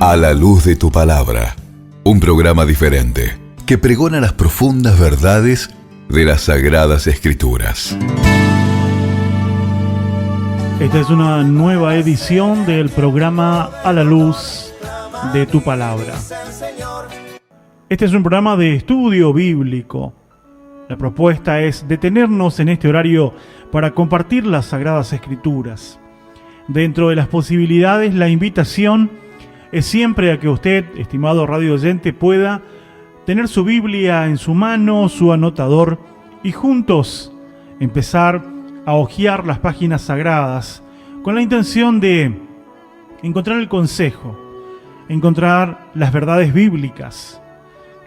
A la luz de tu palabra, un programa diferente que pregona las profundas verdades de las Sagradas Escrituras. Esta es una nueva edición del programa A la luz de tu palabra. Este es un programa de estudio bíblico. La propuesta es detenernos en este horario para compartir las Sagradas Escrituras. Dentro de las posibilidades, la invitación es siempre a que usted, estimado radio oyente, pueda tener su Biblia en su mano, su anotador, y juntos empezar a hojear las páginas sagradas con la intención de encontrar el consejo, encontrar las verdades bíblicas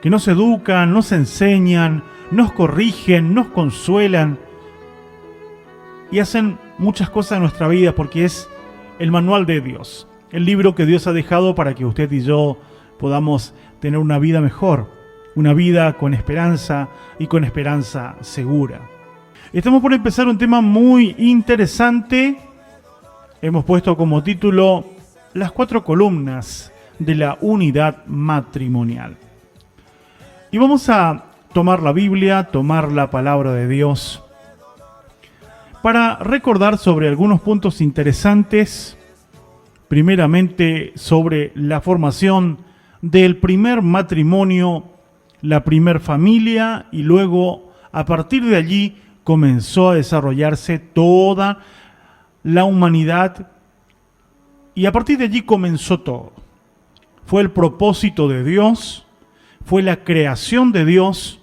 que nos educan, nos enseñan, nos corrigen, nos consuelan y hacen muchas cosas en nuestra vida, porque es el manual de Dios, el libro que Dios ha dejado para que usted y yo podamos tener una vida mejor, una vida con esperanza y con esperanza segura. Estamos por empezar un tema muy interesante. Hemos puesto como título las 4 columnas de la unidad matrimonial. Y vamos a tomar la Biblia, tomar la palabra de Dios, para recordar sobre algunos puntos interesantes. Primeramente sobre la formación del primer matrimonio, la primer familia, y luego a partir de allí comenzó a desarrollarse toda la humanidad, y a partir de allí comenzó todo. Fue el propósito de Dios, fue la creación de Dios,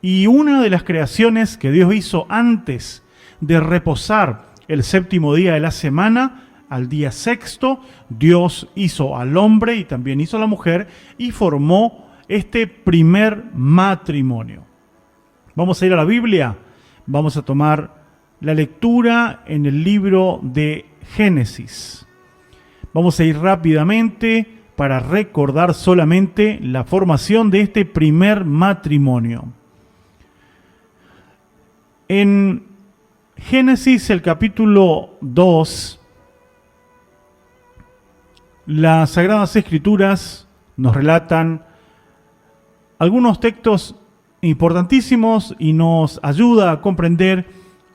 y una de las creaciones que Dios hizo antes de reposar el séptimo día de la semana, al día sexto, Dios hizo al hombre y también hizo a la mujer y formó este primer matrimonio. Vamos a ir a la Biblia, vamos a tomar la lectura en el libro de Génesis. Vamos a ir rápidamente para recordar solamente la formación de este primer matrimonio. En Génesis, el capítulo 2, las Sagradas Escrituras nos relatan algunos textos importantísimos y nos ayuda a comprender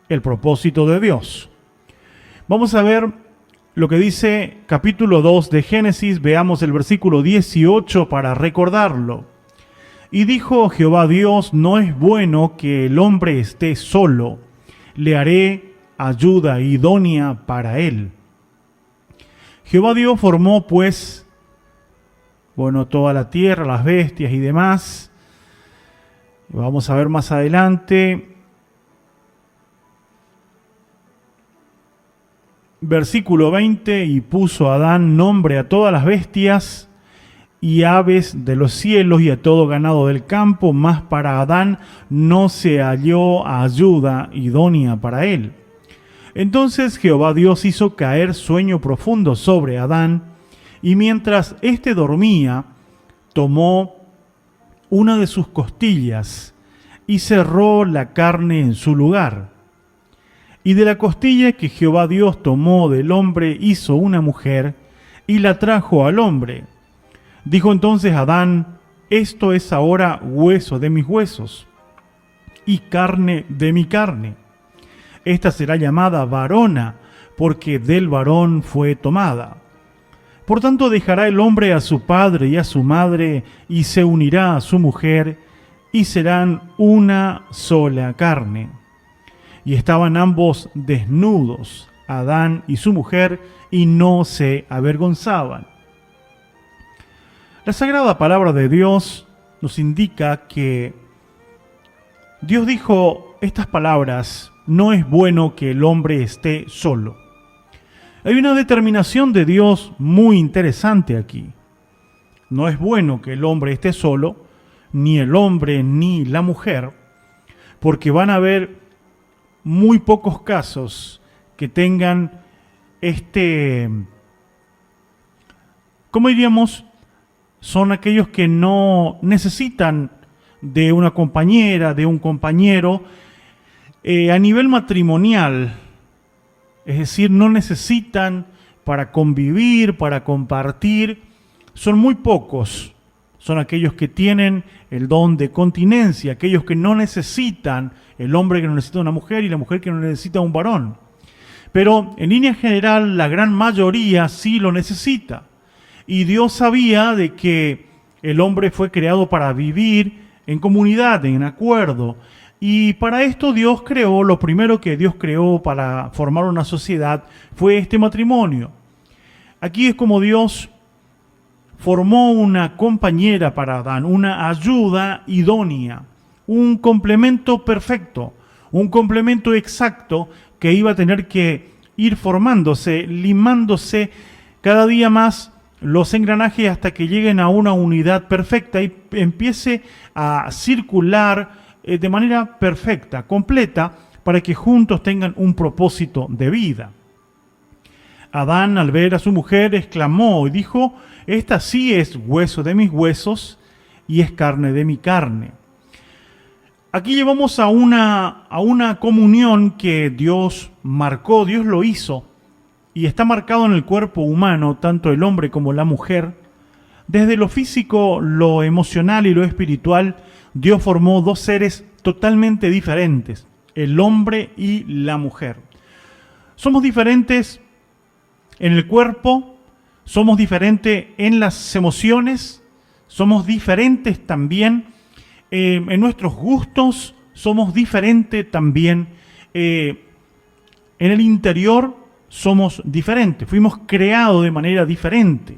el propósito de Dios. Vamos a ver lo que dice capítulo 2 de Génesis. Veamos el versículo 18 para recordarlo. Y dijo Jehová Dios: no es bueno que el hombre esté solo, le haré ayuda idónea para él. Jehová Dios formó pues, toda la tierra, las bestias y demás. Vamos a ver más adelante. Versículo 20, y puso Adán nombre a todas las bestias y aves de los cielos y a todo ganado del campo, mas para Adán no se halló ayuda idónea para él. Entonces Jehová Dios hizo caer sueño profundo sobre Adán, y mientras éste dormía, tomó una de sus costillas y cerró la carne en su lugar. Y de la costilla que Jehová Dios tomó del hombre hizo una mujer y la trajo al hombre. Dijo entonces Adán: esto es ahora hueso de mis huesos y carne de mi carne. Esta será llamada varona, porque del varón fue tomada. Por tanto dejará el hombre a su padre y a su madre, y se unirá a su mujer, y serán una sola carne. Y estaban ambos desnudos, Adán y su mujer, y no se avergonzaban. La sagrada palabra de Dios nos indica que Dios dijo estas palabras: no es bueno que el hombre esté solo. Hay una determinación de Dios muy interesante aquí. No es bueno que el hombre esté solo, ni el hombre ni la mujer, porque van a haber muy pocos casos que tengan ¿cómo diríamos? Son aquellos que no necesitan de una compañera, de un compañero, a nivel matrimonial. Es decir, no necesitan para convivir, para compartir, son muy pocos. Son aquellos que tienen el don de continencia, aquellos que no necesitan, el hombre que no necesita una mujer y la mujer que no necesita un varón. Pero en línea general, la gran mayoría sí lo necesita. Y Dios sabía de que el hombre fue creado para vivir en comunidad, en acuerdo. Y para esto Dios creó, lo primero que Dios creó para formar una sociedad fue este matrimonio. Aquí es como Dios formó una compañera para Adán, una ayuda idónea, un complemento perfecto, un complemento exacto que iba a tener que ir formándose, limándose cada día más los engranajes hasta que lleguen a una unidad perfecta y empiece a circular de manera perfecta, completa, para que juntos tengan un propósito de vida. Adán, al ver a su mujer, exclamó y dijo: esta sí es hueso de mis huesos y es carne de mi carne. Aquí llevamos a una comunión que Dios marcó, Dios lo hizo, y está marcado en el cuerpo humano, tanto el hombre como la mujer. Desde lo físico, lo emocional y lo espiritual, Dios formó dos seres totalmente diferentes, el hombre y la mujer. Somos diferentes en el cuerpo, somos diferentes en las emociones, somos diferentes también en nuestros gustos, somos diferentes también en el interior, somos diferentes, fuimos creados de manera diferente.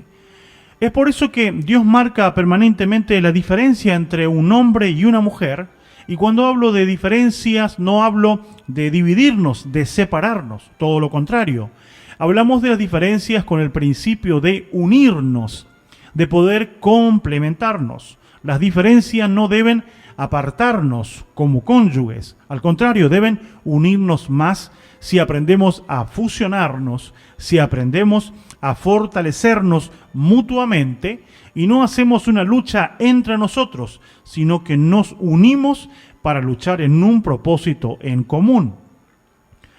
Es por eso que Dios marca permanentemente la diferencia entre un hombre y una mujer, y cuando hablo de diferencias no hablo de dividirnos, de separarnos, todo lo contrario. Hablamos de las diferencias con el principio de unirnos, de poder complementarnos. Las diferencias no deben apartarnos como cónyuges, al contrario, deben unirnos más si aprendemos a fusionarnos, si aprendemos a fortalecernos mutuamente y no hacemos una lucha entre nosotros, sino que nos unimos para luchar en un propósito en común.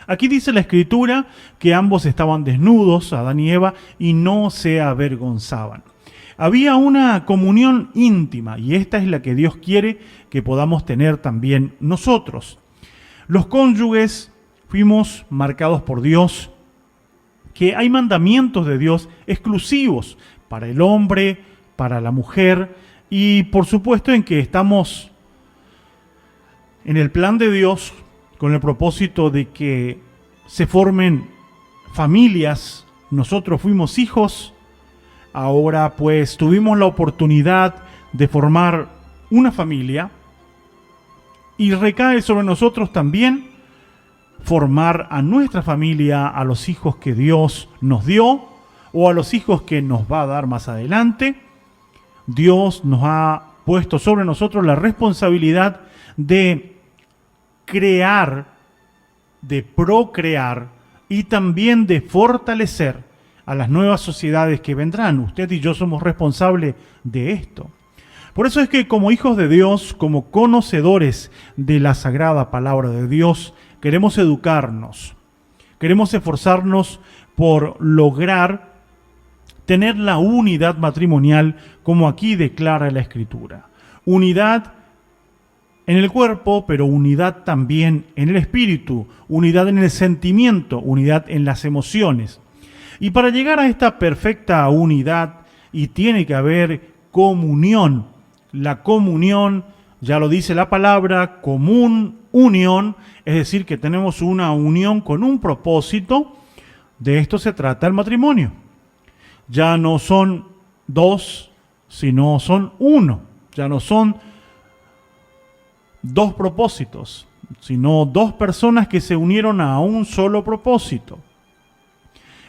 Aquí dice la Escritura que ambos estaban desnudos, Adán y Eva, y no se avergonzaban. Había una comunión íntima y esta es la que Dios quiere que podamos tener también nosotros. Los cónyuges fuimos marcados por Dios, que hay mandamientos de Dios exclusivos para el hombre, para la mujer y por supuesto en que estamos en el plan de Dios con el propósito de que se formen familias. Nosotros fuimos hijos, ahora pues tuvimos la oportunidad de formar una familia y recae sobre nosotros también formar a nuestra familia, a los hijos que Dios nos dio o a los hijos que nos va a dar más adelante. Dios nos ha puesto sobre nosotros la responsabilidad de crear, de procrear y también de fortalecer a las nuevas sociedades que vendrán. Usted y yo somos responsables de esto. Por eso es que como hijos de Dios, como conocedores de la sagrada palabra de Dios, queremos educarnos, queremos esforzarnos por lograr tener la unidad matrimonial como aquí declara la Escritura. Unidad en el cuerpo, pero unidad también en el espíritu, unidad en el sentimiento, unidad en las emociones. Y para llegar a esta perfecta unidad, y tiene que haber comunión. La comunión, ya lo dice la palabra, común, unión, es decir, que tenemos una unión con un propósito. De esto se trata el matrimonio. Ya no son dos, sino son uno. Ya no son dos propósitos, sino dos personas que se unieron a un solo propósito.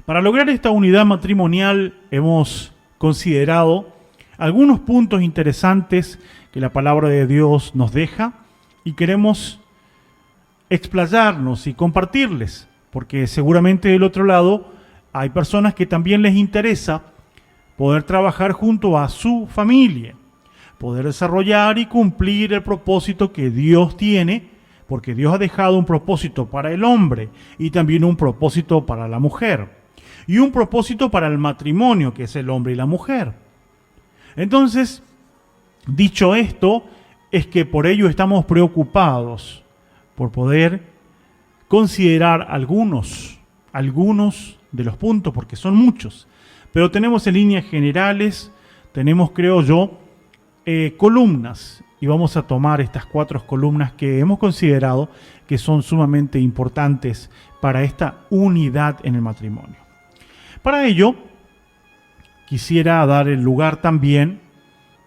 Para lograr esta unidad matrimonial hemos considerado algunos puntos interesantes que la palabra de Dios nos deja y queremos explayarnos y compartirles, porque seguramente del otro lado hay personas que también les interesa poder trabajar junto a su familia, poder desarrollar y cumplir el propósito que Dios tiene, porque Dios ha dejado un propósito para el hombre y también un propósito para la mujer y un propósito para el matrimonio, que es el hombre y la mujer. Entonces, dicho esto, es que por ello estamos preocupados por poder considerar algunos de los puntos, porque son muchos, pero tenemos en líneas generales, tenemos, creo yo, columnas, y vamos a tomar estas 4 columnas que hemos considerado que son sumamente importantes para esta unidad en el matrimonio. Para ello, quisiera dar el lugar también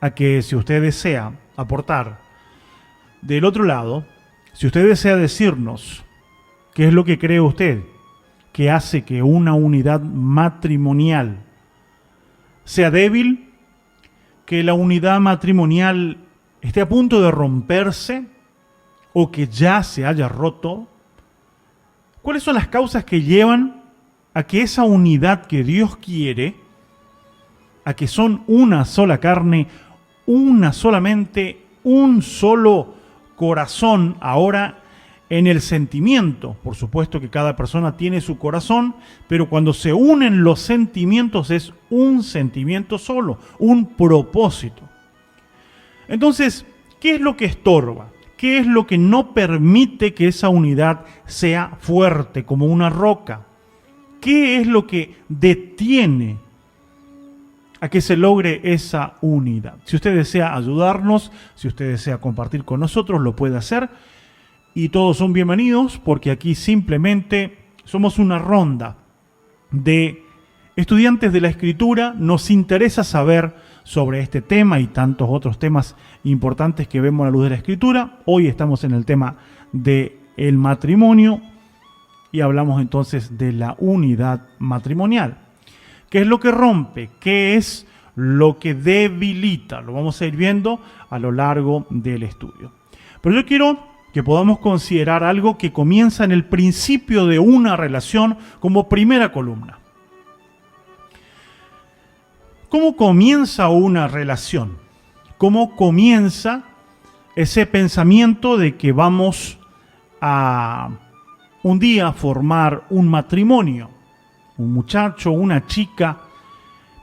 a que, si usted desea aportar del otro lado, si usted desea decirnos qué es lo que cree usted que hace que una unidad matrimonial sea débil, que la unidad matrimonial esté a punto de romperse o que ya se haya roto, ¿cuáles son las causas que llevan a que esa unidad que Dios quiere, a que son una sola carne, una solamente, un solo corazón, ahora en el sentimiento? Por supuesto que cada persona tiene su corazón, pero cuando se unen los sentimientos es un sentimiento solo, un propósito. Entonces, ¿qué es lo que estorba? ¿Qué es lo que no permite que esa unidad sea fuerte como una roca? ¿Qué es lo que detiene a que se logre esa unidad? Si usted desea ayudarnos, si usted desea compartir con nosotros, lo puede hacer. Y todos son bienvenidos, porque aquí simplemente somos una ronda de estudiantes de la Escritura. Nos interesa saber sobre este tema y tantos otros temas importantes que vemos a la luz de la Escritura. Hoy estamos en el tema del matrimonio y hablamos entonces de la unidad matrimonial. ¿Qué es lo que rompe? ¿Qué es lo que debilita? Lo vamos a ir viendo a lo largo del estudio. Pero yo quiero que podamos considerar algo que comienza en el principio de una relación como primera columna. ¿Cómo comienza una relación? ¿Cómo comienza ese pensamiento de que vamos a un día formar un matrimonio? Un muchacho, una chica,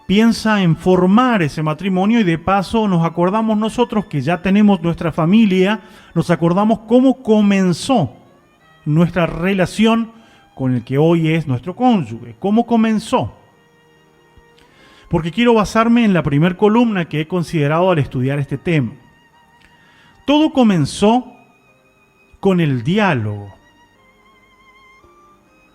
piensa en formar ese matrimonio y de paso nos acordamos nosotros que ya tenemos nuestra familia, nos acordamos cómo comenzó nuestra relación con el que hoy es nuestro cónyuge. ¿Cómo comenzó? Porque quiero basarme en la primera columna que he considerado al estudiar este tema. Todo comenzó con el diálogo.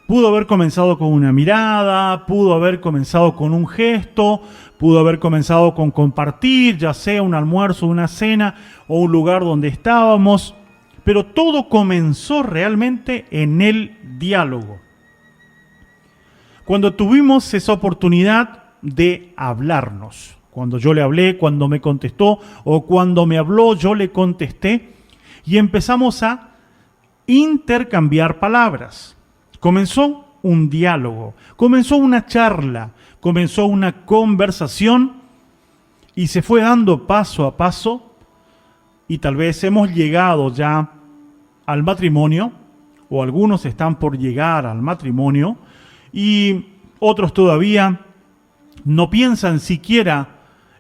Pudo haber comenzado con una mirada, pudo haber comenzado con un gesto, pudo haber comenzado con compartir, ya sea un almuerzo, una cena o un lugar donde estábamos, pero todo comenzó realmente en el diálogo. Cuando tuvimos esa oportunidad de hablarnos, cuando yo le hablé, cuando me contestó o cuando me habló, yo le contesté y empezamos a intercambiar palabras. Comenzó un diálogo, comenzó una charla, comenzó una conversación y se fue dando paso a paso y tal vez hemos llegado ya al matrimonio o algunos están por llegar al matrimonio y otros todavía no piensan siquiera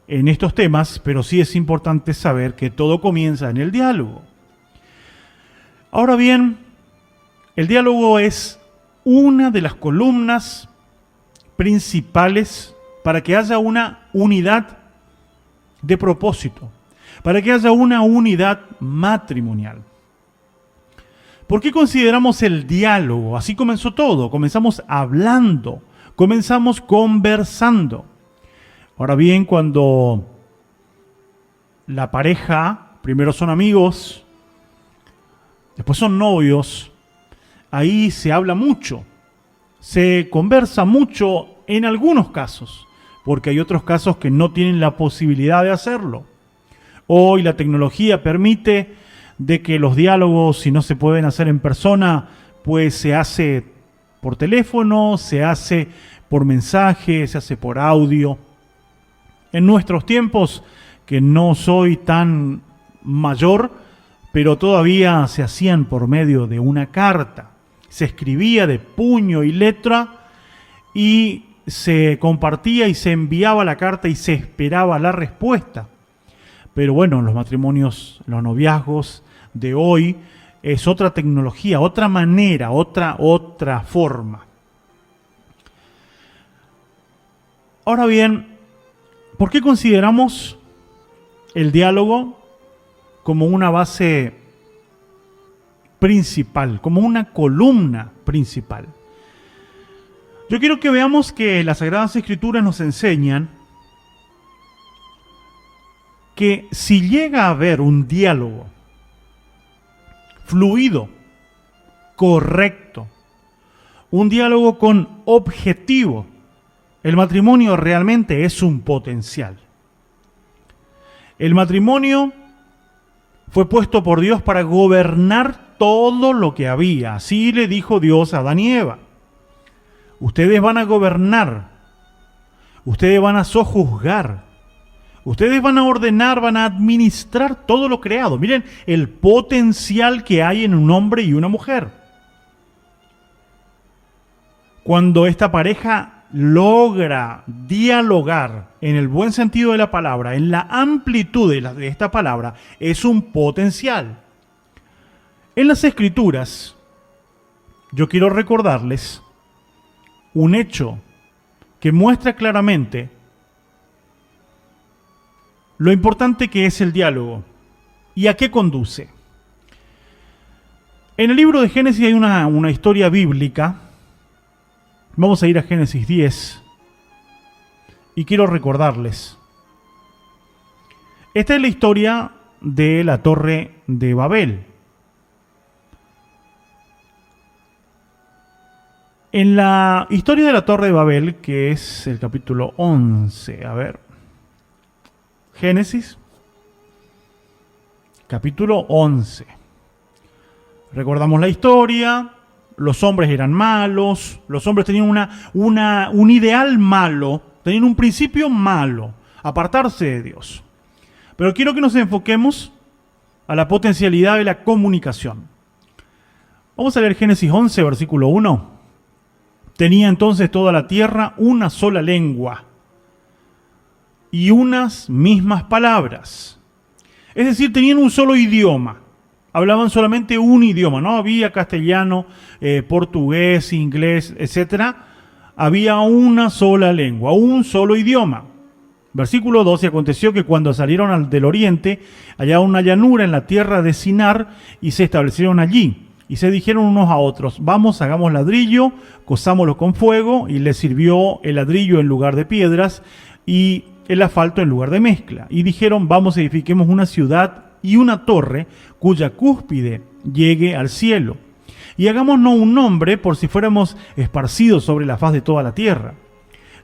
en estos temas, pero sí es importante saber que todo comienza en el diálogo. Ahora bien, el diálogo es una de las columnas principales para que haya una unidad de propósito, para que haya una unidad matrimonial. ¿Por qué consideramos el diálogo? Así comenzó todo, comenzamos hablando, comenzamos conversando. Ahora bien, cuando la pareja, primero son amigos, después son novios, ahí se habla mucho, se conversa mucho en algunos casos, porque hay otros casos que no tienen la posibilidad de hacerlo. Hoy la tecnología permite de que los diálogos, si no se pueden hacer en persona, pues se hace por teléfono, se hace por mensaje, se hace por audio. En nuestros tiempos, que no soy tan mayor, pero todavía se hacían por medio de una carta. Se escribía de puño y letra y se compartía y se enviaba la carta y se esperaba la respuesta. Pero bueno, los matrimonios, los noviazgos de hoy es otra tecnología, otra manera, otra forma. Ahora bien, ¿por qué consideramos el diálogo como una base principal, como una columna principal? Yo quiero que veamos que las Sagradas Escrituras nos enseñan que si llega a haber un diálogo fluido, correcto, un diálogo con objetivo, el matrimonio realmente es un potencial. El matrimonio fue puesto por Dios para gobernar todo lo que había. Así le dijo Dios a Adán y Eva. Ustedes van a gobernar, ustedes van a sojuzgar, ustedes van a ordenar, van a administrar todo lo creado. Miren el potencial que hay en un hombre y una mujer. Cuando esta pareja logra dialogar en el buen sentido de la palabra, en la amplitud de esta palabra, es un potencial. En las Escrituras, yo quiero recordarles un hecho que muestra claramente lo importante que es el diálogo y a qué conduce. En el libro de Génesis hay una historia bíblica. Vamos a ir a Génesis 10 y quiero recordarles. Esta es la historia de la Torre de Babel. En la historia de la Torre de Babel, que es el capítulo 11, Génesis, capítulo 11. Recordamos la historia. Los hombres eran malos, los hombres tenían un ideal malo, tenían un principio malo, apartarse de Dios. Pero quiero que nos enfoquemos a la potencialidad de la comunicación. Vamos a leer Génesis 11, versículo 1. Tenía entonces toda la tierra una sola lengua y unas mismas palabras. Es decir, tenían un solo idioma. Hablaban solamente un idioma, no había castellano, portugués, inglés, etc. Había una sola lengua, un solo idioma. Versículo 12, aconteció que cuando salieron del oriente, hallaron una llanura en la tierra de Sinar y se establecieron allí. Y se dijeron unos a otros, vamos, hagamos ladrillo, cozámoslo con fuego, y les sirvió el ladrillo en lugar de piedras y el asfalto en lugar de mezcla. Y dijeron, vamos, edifiquemos una ciudad y una torre cuya cúspide llegue al cielo. Y hagámonos un nombre por si fuéramos esparcidos sobre la faz de toda la tierra.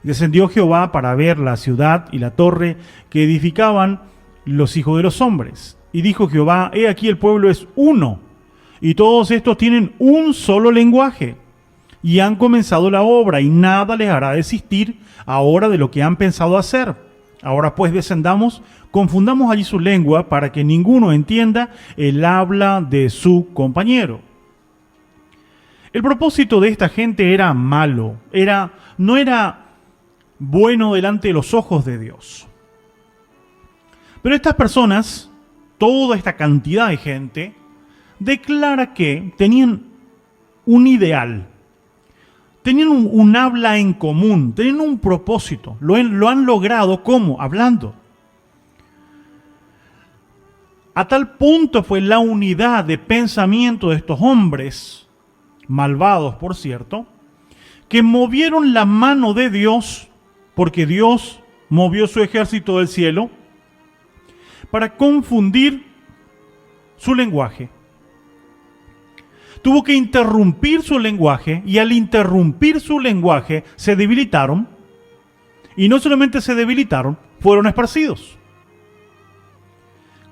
Descendió Jehová para ver la ciudad y la torre que edificaban los hijos de los hombres. Y dijo Jehová, he aquí el pueblo es uno, y todos estos tienen un solo lenguaje. Y han comenzado la obra, y nada les hará desistir ahora de lo que han pensado hacer. Ahora pues descendamos, confundamos allí su lengua para que ninguno entienda el habla de su compañero. El propósito de esta gente era malo, no era bueno delante de los ojos de Dios. Pero estas personas, toda esta cantidad de gente, declara que tenían un ideal. Tenían un habla en común, tenían un propósito. Lo han logrado, ¿cómo? Hablando. A tal punto fue la unidad de pensamiento de estos hombres, malvados por cierto, que movieron la mano de Dios, porque Dios movió su ejército del cielo, para confundir su lenguaje. Tuvo que interrumpir su lenguaje, y al interrumpir su lenguaje se debilitaron, y no solamente se debilitaron, fueron esparcidos.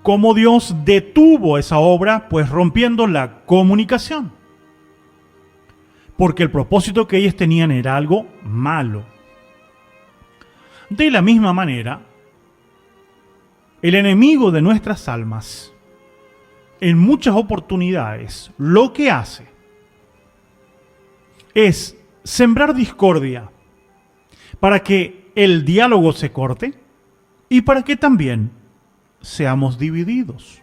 ¿Cómo Dios detuvo esa obra? Pues rompiendo la comunicación. Porque el propósito que ellos tenían era algo malo. De la misma manera, el enemigo de nuestras almas, en muchas oportunidades, lo que hace es sembrar discordia, para que el diálogo se corte y para que también seamos divididos.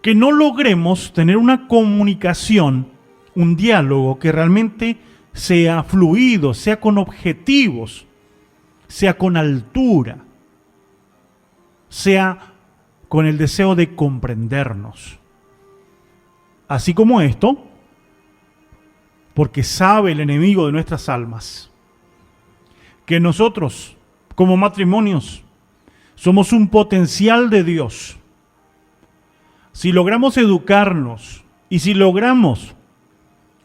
Que no logremos tener una comunicación, un diálogo que realmente sea fluido, sea con objetivos, sea con altura, sea con el deseo de comprendernos. Así como esto, porque sabe el enemigo de nuestras almas que nosotros, como matrimonios, somos un potencial de Dios. Si logramos educarnos y si logramos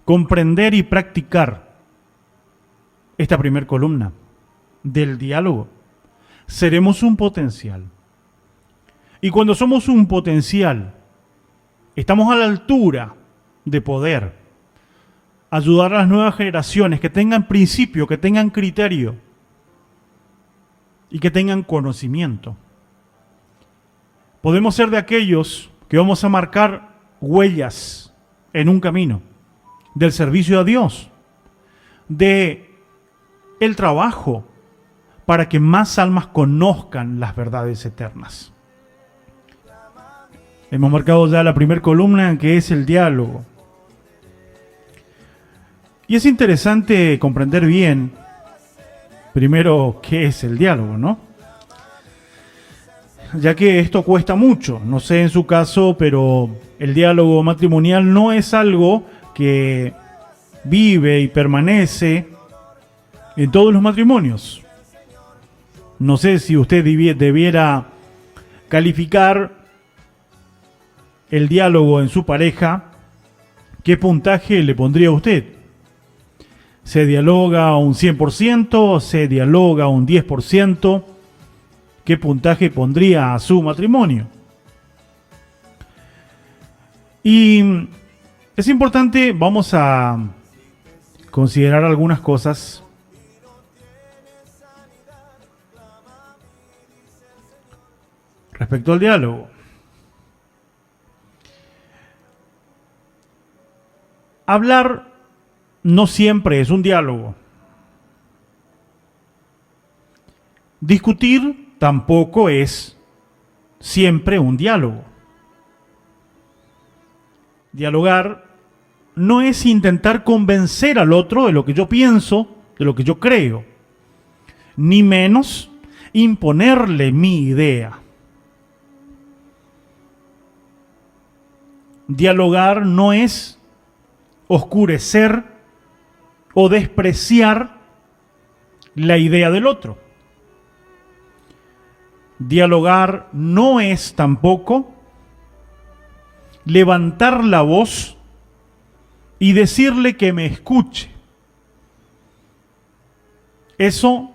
comprender y practicar esta primer columna del diálogo, seremos un potencial. Y cuando somos un potencial, estamos a la altura de poder ayudar a las nuevas generaciones que tengan principio, que tengan criterio y que tengan conocimiento. Podemos ser de aquellos que vamos a marcar huellas en un camino del servicio a Dios, de el trabajo para que más almas conozcan las verdades eternas. Hemos marcado ya la primera columna, que es el diálogo. Y es interesante comprender bien, primero, qué es el diálogo, ¿no? Ya que esto cuesta mucho. No sé en su caso, pero el diálogo matrimonial no es algo que vive y permanece en todos los matrimonios. No sé si usted debiera calificar el diálogo en su pareja, ¿qué puntaje le pondría a usted? ¿Se dialoga un 100%? ¿Se dialoga un 10%? ¿Qué puntaje pondría a su matrimonio? Y es importante, vamos a considerar algunas cosas respecto al diálogo. Hablar no siempre es un diálogo. Discutir tampoco es siempre un diálogo. Dialogar no es intentar convencer al otro de lo que yo pienso, de lo que yo creo, ni menos imponerle mi idea. Dialogar no es oscurecer o despreciar la idea del otro. Dialogar no es tampoco levantar la voz y decirle que me escuche. Eso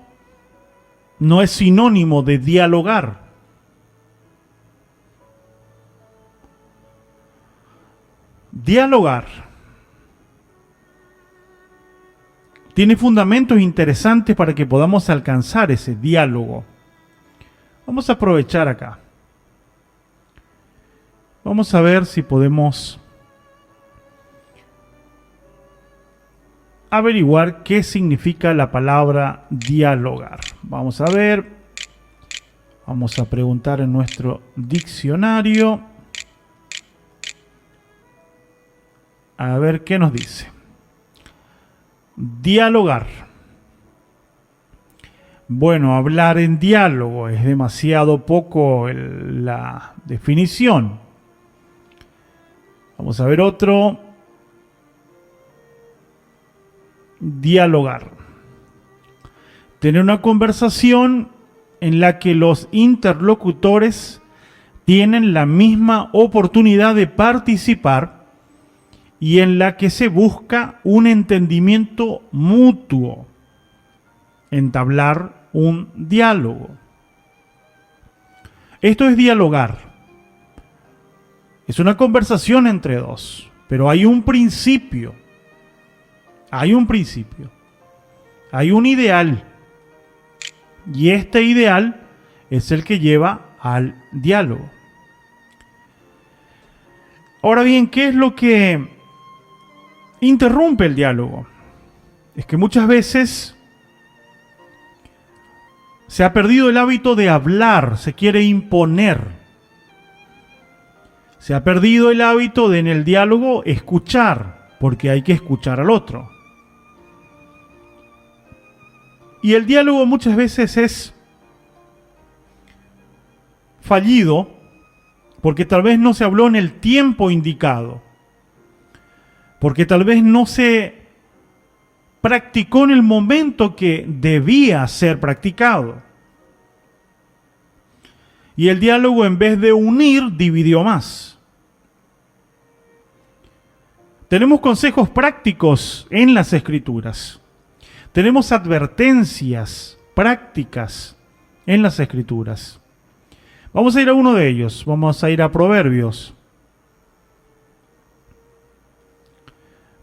no es sinónimo de dialogar. Dialogar tiene fundamentos interesantes para que podamos alcanzar ese diálogo. Vamos a aprovechar acá. Vamos a ver si podemos averiguar qué significa la palabra dialogar. Vamos a ver. Vamos a preguntar en nuestro diccionario. A ver qué nos dice. Dialogar. Bueno, hablar en diálogo es demasiado poco la definición. Vamos a ver otro. Dialogar. Tener una conversación en la que los interlocutores tienen la misma oportunidad de participar y en la que se busca un entendimiento mutuo. Entablar un diálogo. Esto es dialogar. Es una conversación entre dos, pero hay un principio. Hay un principio. Hay un ideal. Y este ideal es el que lleva al diálogo. Ahora bien, ¿qué es lo que interrumpe el diálogo? Es que muchas veces Se ha perdido el hábito de hablar, se quiere imponer. Se ha perdido el hábito de en el diálogo escuchar, porque hay que escuchar al otro. Y el diálogo muchas veces es fallido porque tal vez no se habló en el tiempo indicado, porque tal vez no se practicó en el momento que debía ser practicado. Y el diálogo, en vez de unir, dividió más. Tenemos consejos prácticos en las Escrituras. Tenemos advertencias prácticas en las Escrituras. Vamos a ir a uno de ellos. Vamos a ir a Proverbios.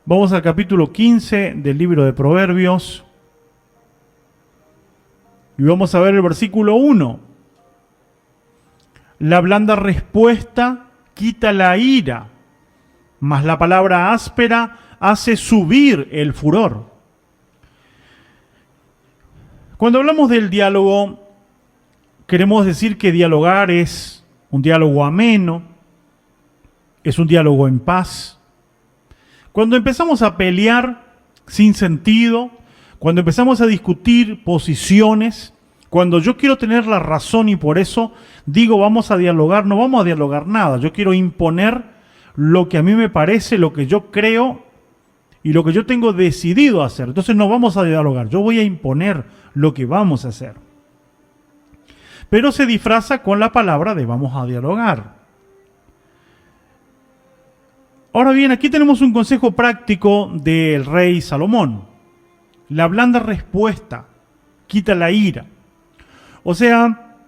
Vamos al capítulo 15 del libro de Proverbios. Y vamos a ver el versículo 1. La blanda respuesta quita la ira, mas la palabra áspera hace subir el furor. Cuando hablamos del diálogo, queremos decir que dialogar es un diálogo ameno, es un diálogo en paz. Cuando empezamos a pelear sin sentido, cuando empezamos a discutir posiciones, cuando yo quiero tener la razón y por eso digo vamos a dialogar, no vamos a dialogar nada. Yo quiero imponer lo que a mí me parece, lo que yo creo y lo que yo tengo decidido hacer. Entonces no vamos a dialogar, yo voy a imponer lo que vamos a hacer. Pero se disfraza con la palabra de vamos a dialogar. Ahora bien, aquí tenemos un consejo práctico del rey Salomón. La blanda respuesta quita la ira. O sea,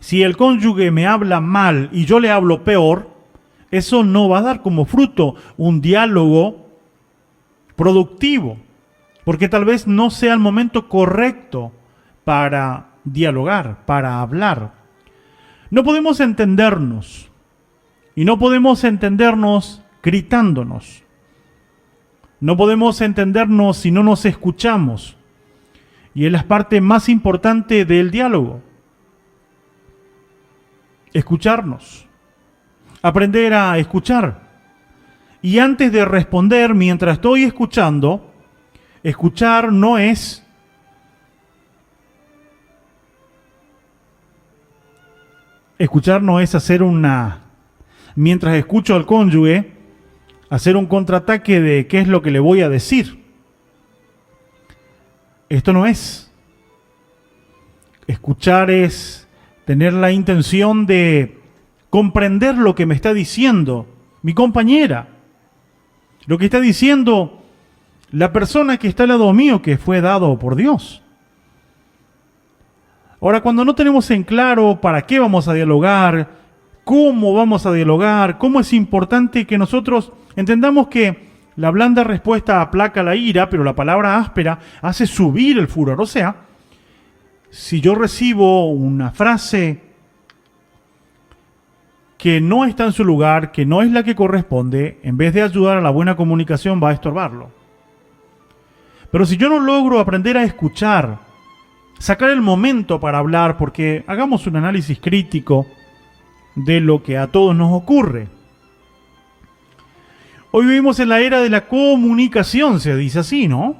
si el cónyuge me habla mal y yo le hablo peor, eso no va a dar como fruto un diálogo productivo, porque tal vez no sea el momento correcto para dialogar, para hablar. No podemos entendernos, y no podemos entendernos gritándonos. No podemos entendernos si no nos escuchamos. Y es la parte más importante del diálogo. Escucharnos. Aprender a escuchar. Y antes de responder, mientras estoy escuchando, escuchar no es hacer mientras escucho al cónyuge, hacer un contraataque de qué es lo que le voy a decir. Esto no es. Escuchar es tener la intención de comprender lo que me está diciendo mi compañera, lo que está diciendo la persona que está al lado mío, que fue dado por Dios. Ahora, cuando no tenemos en claro para qué vamos a dialogar, cómo vamos a dialogar, cómo es importante que nosotros entendamos que la blanda respuesta aplaca la ira, pero la palabra áspera hace subir el furor. O sea, si yo recibo una frase que no está en su lugar, que no es la que corresponde, en vez de ayudar a la buena comunicación, va a estorbarlo. Pero si yo no logro aprender a escuchar, sacar el momento para hablar, porque hagamos un análisis crítico de lo que a todos nos ocurre. Hoy vivimos en la era de la comunicación, se dice así, ¿no?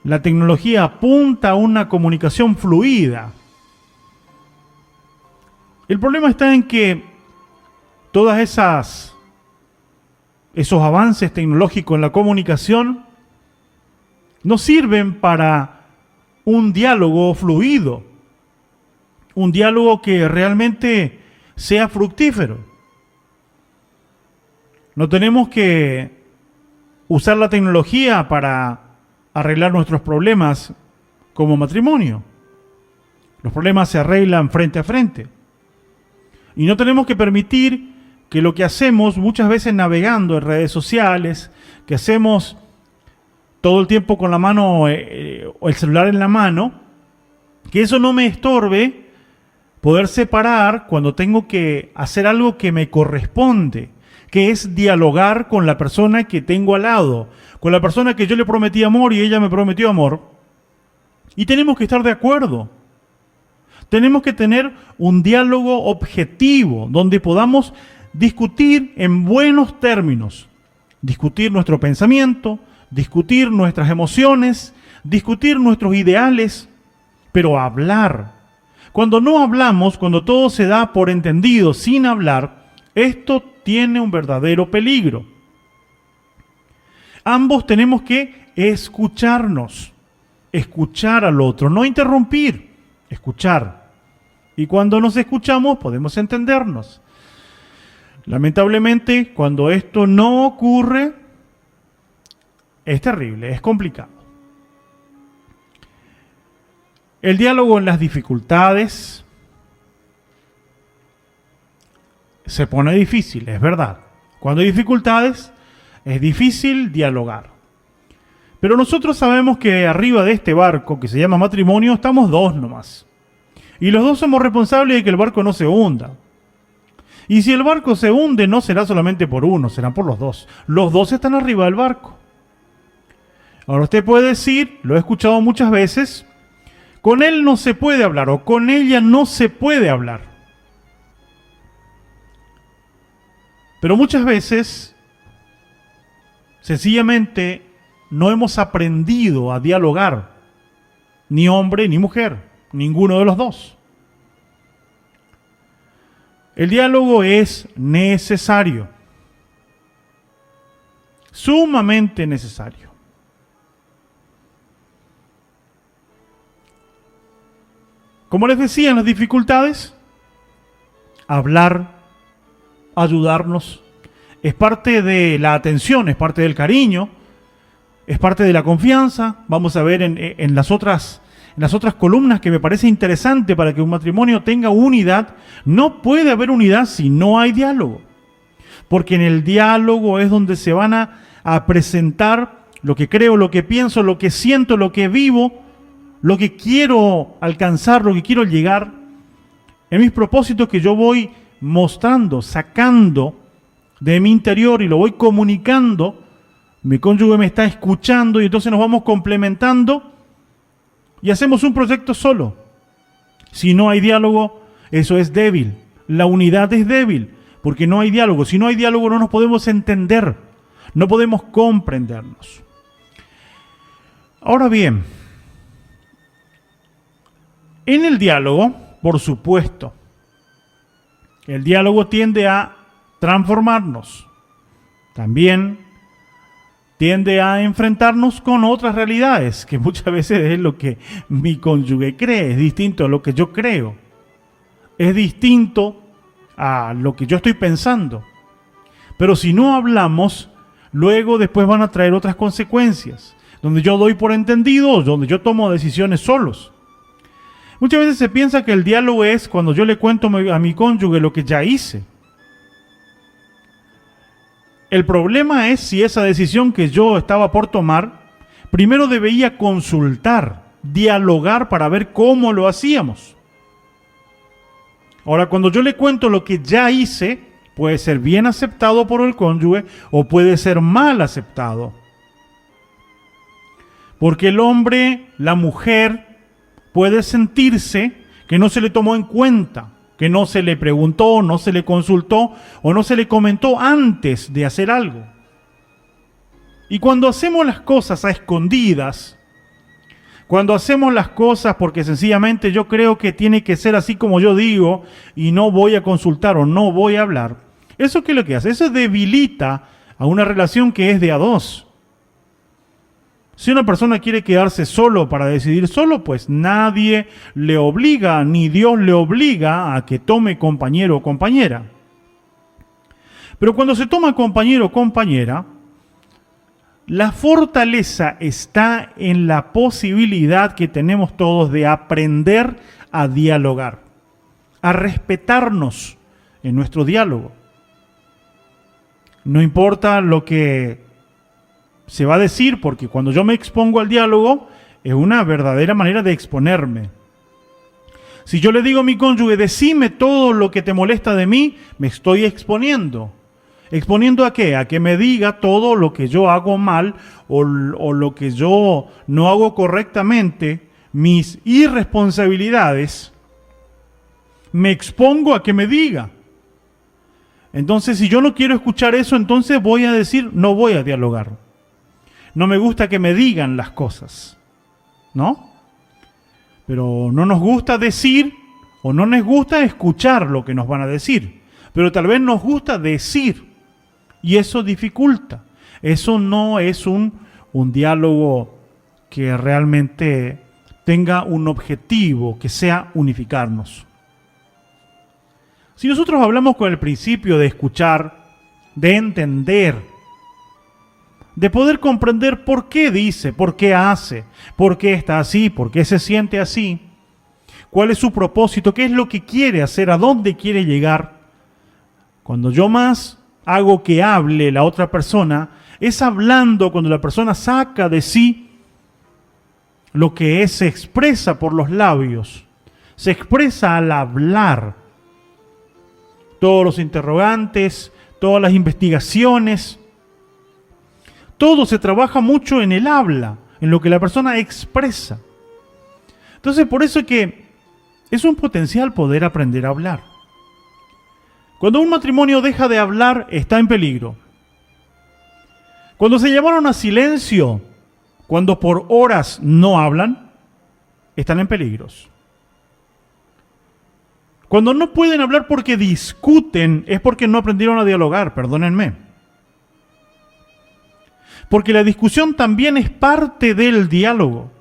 La tecnología apunta a una comunicación fluida. El problema está en que todas esos avances tecnológicos en la comunicación no sirven para un diálogo fluido, un diálogo que realmente sea fructífero. No tenemos que usar la tecnología para arreglar nuestros problemas como matrimonio. Los problemas se arreglan frente a frente. Y no tenemos que permitir que lo que hacemos muchas veces navegando en redes sociales, que hacemos todo el tiempo con la mano o el celular en la mano, que eso no me estorbe poder separar cuando tengo que hacer algo que me corresponde, que es dialogar con la persona que tengo al lado, con la persona que yo le prometí amor y ella me prometió amor. Y tenemos que estar de acuerdo. Tenemos que tener un diálogo objetivo donde podamos discutir en buenos términos. Discutir nuestro pensamiento, discutir nuestras emociones, discutir nuestros ideales, pero hablar. Cuando no hablamos, cuando todo se da por entendido sin hablar, esto tiene un verdadero peligro. Ambos tenemos que escucharnos, escuchar al otro, no interrumpir, escuchar. Y cuando nos escuchamos podemos entendernos. Lamentablemente, cuando esto no ocurre, es terrible, es complicado. El diálogo en las dificultades se pone difícil, es verdad. Cuando hay dificultades, es difícil dialogar. Pero nosotros sabemos que arriba de este barco, que se llama matrimonio, estamos dos nomás. Y los dos somos responsables de que el barco no se hunda. Y si el barco se hunde, no será solamente por uno, será por los dos. Los dos están arriba del barco. Ahora usted puede decir, lo he escuchado muchas veces, con él no se puede hablar o con ella no se puede hablar. Pero muchas veces, sencillamente, no hemos aprendido a dialogar, ni hombre ni mujer, ninguno de los dos. El diálogo es necesario, sumamente necesario. Como les decía, en las dificultades, hablar, ayudarnos, es parte de la atención, es parte del cariño, es parte de la confianza. Vamos a ver en las otras columnas que me parece interesante para que un matrimonio tenga unidad. No puede haber unidad si no hay diálogo. Porque en el diálogo es donde se van a presentar lo que creo, lo que pienso, lo que siento, lo que vivo, lo que quiero alcanzar, lo que quiero llegar. En mis propósitos que yo voy mostrando, sacando de mi interior y lo voy comunicando, mi cónyuge me está escuchando y entonces nos vamos complementando y hacemos un proyecto solo. Si no hay diálogo, eso es débil. La unidad es débil porque no hay diálogo. Si no hay diálogo no nos podemos entender, no podemos comprendernos. Ahora bien, en el diálogo, por supuesto, el diálogo tiende a transformarnos. También tiende a enfrentarnos con otras realidades, que muchas veces es lo que mi cónyuge cree, es distinto a lo que yo creo, es distinto a lo que yo estoy pensando. Pero si no hablamos, luego después van a traer otras consecuencias, donde yo doy por entendido, donde yo tomo decisiones solos. Muchas veces se piensa que el diálogo es cuando yo le cuento a mi cónyuge lo que ya hice. El problema es si esa decisión que yo estaba por tomar, primero debía consultar, dialogar para ver cómo lo hacíamos. Ahora, cuando yo le cuento lo que ya hice, puede ser bien aceptado por el cónyuge o puede ser mal aceptado. Porque el hombre, la mujer, puede sentirse que no se le tomó en cuenta, que no se le preguntó, no se le consultó o no se le comentó antes de hacer algo. Y cuando hacemos las cosas a escondidas, cuando hacemos las cosas porque sencillamente yo creo que tiene que ser así como yo digo y no voy a consultar o no voy a hablar, ¿eso qué es lo que hace? Eso debilita a una relación que es de a dos. Si una persona quiere quedarse solo para decidir solo, pues nadie le obliga, ni Dios le obliga a que tome compañero o compañera. Pero cuando se toma compañero o compañera, la fortaleza está en la posibilidad que tenemos todos de aprender a dialogar, a respetarnos en nuestro diálogo. No importa lo que se va a decir, porque cuando yo me expongo al diálogo, es una verdadera manera de exponerme. Si yo le digo a mi cónyuge, decime todo lo que te molesta de mí, me estoy exponiendo. ¿Exponiendo a qué? A que me diga todo lo que yo hago mal o lo que yo no hago correctamente, mis irresponsabilidades, me expongo a que me diga. Entonces, si yo no quiero escuchar eso, entonces voy a decir, no voy a dialogar. No me gusta que me digan las cosas, ¿no? Pero no nos gusta decir o no nos gusta escuchar lo que nos van a decir. Pero tal vez nos gusta decir y eso dificulta. Eso no es un diálogo que realmente tenga un objetivo, que sea unificarnos. Si nosotros hablamos con el principio de escuchar, de entender, de poder comprender por qué dice, por qué hace, por qué está así, por qué se siente así, cuál es su propósito, qué es lo que quiere hacer, a dónde quiere llegar. Cuando yo más hago que hable la otra persona, es hablando cuando la persona saca de sí lo que es, se expresa por los labios, se expresa al hablar. Todos los interrogantes, todas las investigaciones, todo se trabaja mucho en el habla, en lo que la persona expresa. Entonces, por eso es que es un potencial poder aprender a hablar. Cuando un matrimonio deja de hablar, está en peligro. Cuando se llamaron a silencio, cuando por horas no hablan, están en peligros. Cuando no pueden hablar porque discuten, es porque no aprendieron a dialogar, perdónenme. Porque la discusión también es parte del diálogo.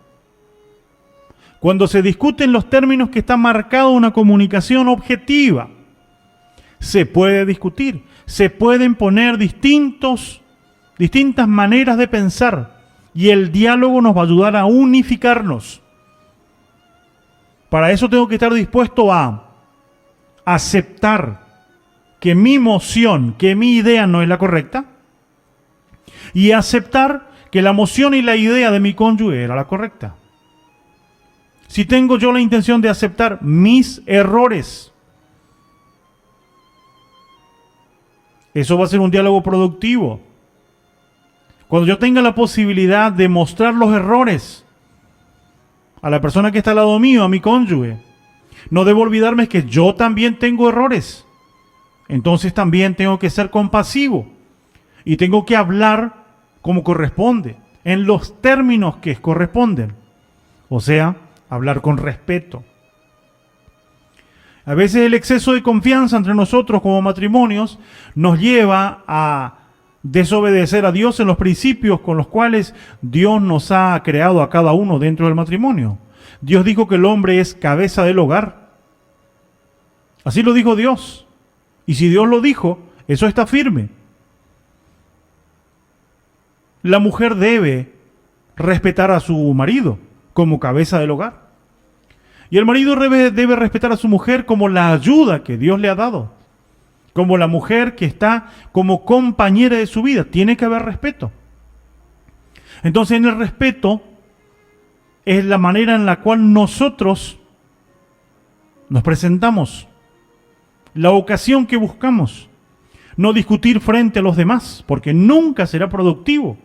Cuando se discuten los términos que está marcada una comunicación objetiva, se puede discutir, se pueden poner distintas maneras de pensar y el diálogo nos va a ayudar a unificarnos. Para eso tengo que estar dispuesto a aceptar que mi moción, que mi idea no es la correcta y aceptar que la moción y la idea de mi cónyuge era la correcta. Si tengo yo la intención de aceptar mis errores, eso va a ser un diálogo productivo. Cuando yo tenga la posibilidad de mostrar los errores a la persona que está al lado mío, a mi cónyuge, no debo olvidarme que yo también tengo errores. Entonces también tengo que ser compasivo y tengo que hablar como corresponde, en los términos que corresponden. O sea, hablar con respeto. A veces el exceso de confianza entre nosotros como matrimonios nos lleva a desobedecer a Dios en los principios con los cuales Dios nos ha creado a cada uno dentro del matrimonio. Dios dijo que el hombre es cabeza del hogar. Así lo dijo Dios. Y si Dios lo dijo, eso está firme. La mujer debe respetar a su marido como cabeza del hogar. Y el marido debe respetar a su mujer como la ayuda que Dios le ha dado. Como la mujer que está como compañera de su vida. Tiene que haber respeto. Entonces, en el respeto es la manera en la cual nosotros nos presentamos. La ocasión que buscamos. No discutir frente a los demás, porque nunca será productivo.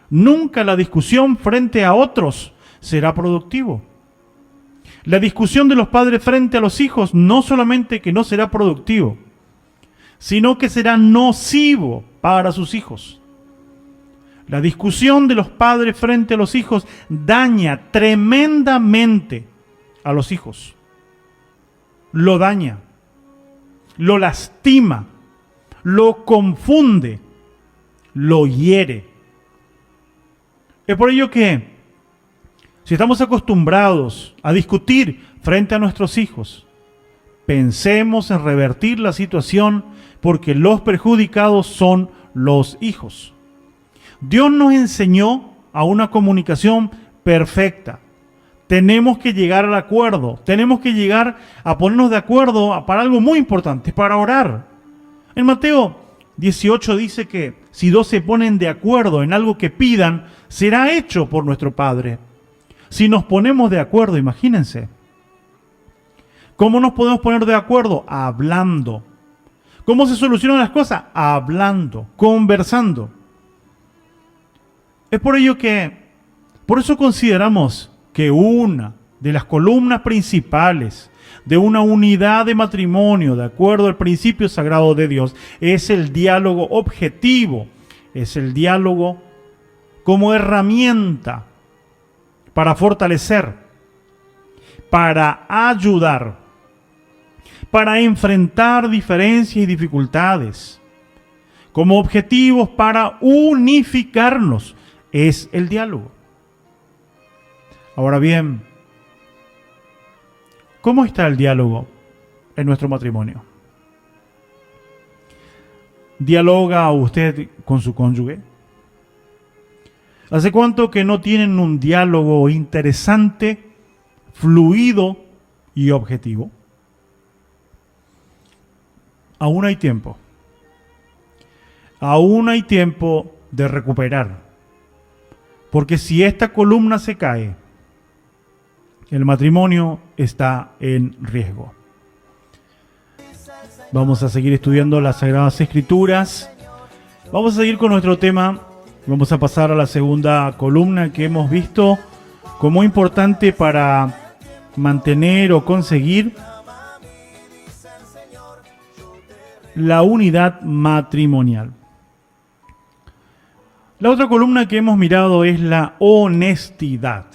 Nunca la discusión frente a otros será productivo. La discusión de los padres frente a los hijos no solamente que no será productivo, sino que será nocivo para sus hijos. La discusión de los padres frente a los hijos daña tremendamente a los hijos. Lo daña, lo lastima, lo confunde, lo hiere. Es por ello que, si estamos acostumbrados a discutir frente a nuestros hijos, pensemos en revertir la situación porque los perjudicados son los hijos. Dios nos enseñó a una comunicación perfecta. Tenemos que llegar al acuerdo, tenemos que llegar a ponernos de acuerdo para algo muy importante, para orar. En Mateo 18 dice que si dos se ponen de acuerdo en algo que pidan, será hecho por nuestro Padre. Si nos ponemos de acuerdo, imagínense. ¿Cómo nos podemos poner de acuerdo? Hablando. ¿Cómo se solucionan las cosas? Hablando, conversando. Es por ello que, por eso consideramos que una de las columnas principales de una unidad de matrimonio, de acuerdo al principio sagrado de Dios, es el diálogo objetivo, es el diálogo como herramienta para fortalecer, para ayudar, para enfrentar diferencias y dificultades, como objetivos para unificarnos, es el diálogo. Ahora bien, ¿cómo está el diálogo en nuestro matrimonio? ¿Dialoga usted con su cónyuge? ¿Hace cuánto que no tienen un diálogo interesante, fluido y objetivo? Aún hay tiempo. Aún hay tiempo de recuperar. Porque si esta columna se cae, el matrimonio está en riesgo. Vamos a seguir estudiando las Sagradas Escrituras. Vamos a seguir con nuestro tema. Vamos a pasar a la segunda columna que hemos visto como importante para mantener o conseguir la unidad matrimonial. La otra columna que hemos mirado es la honestidad.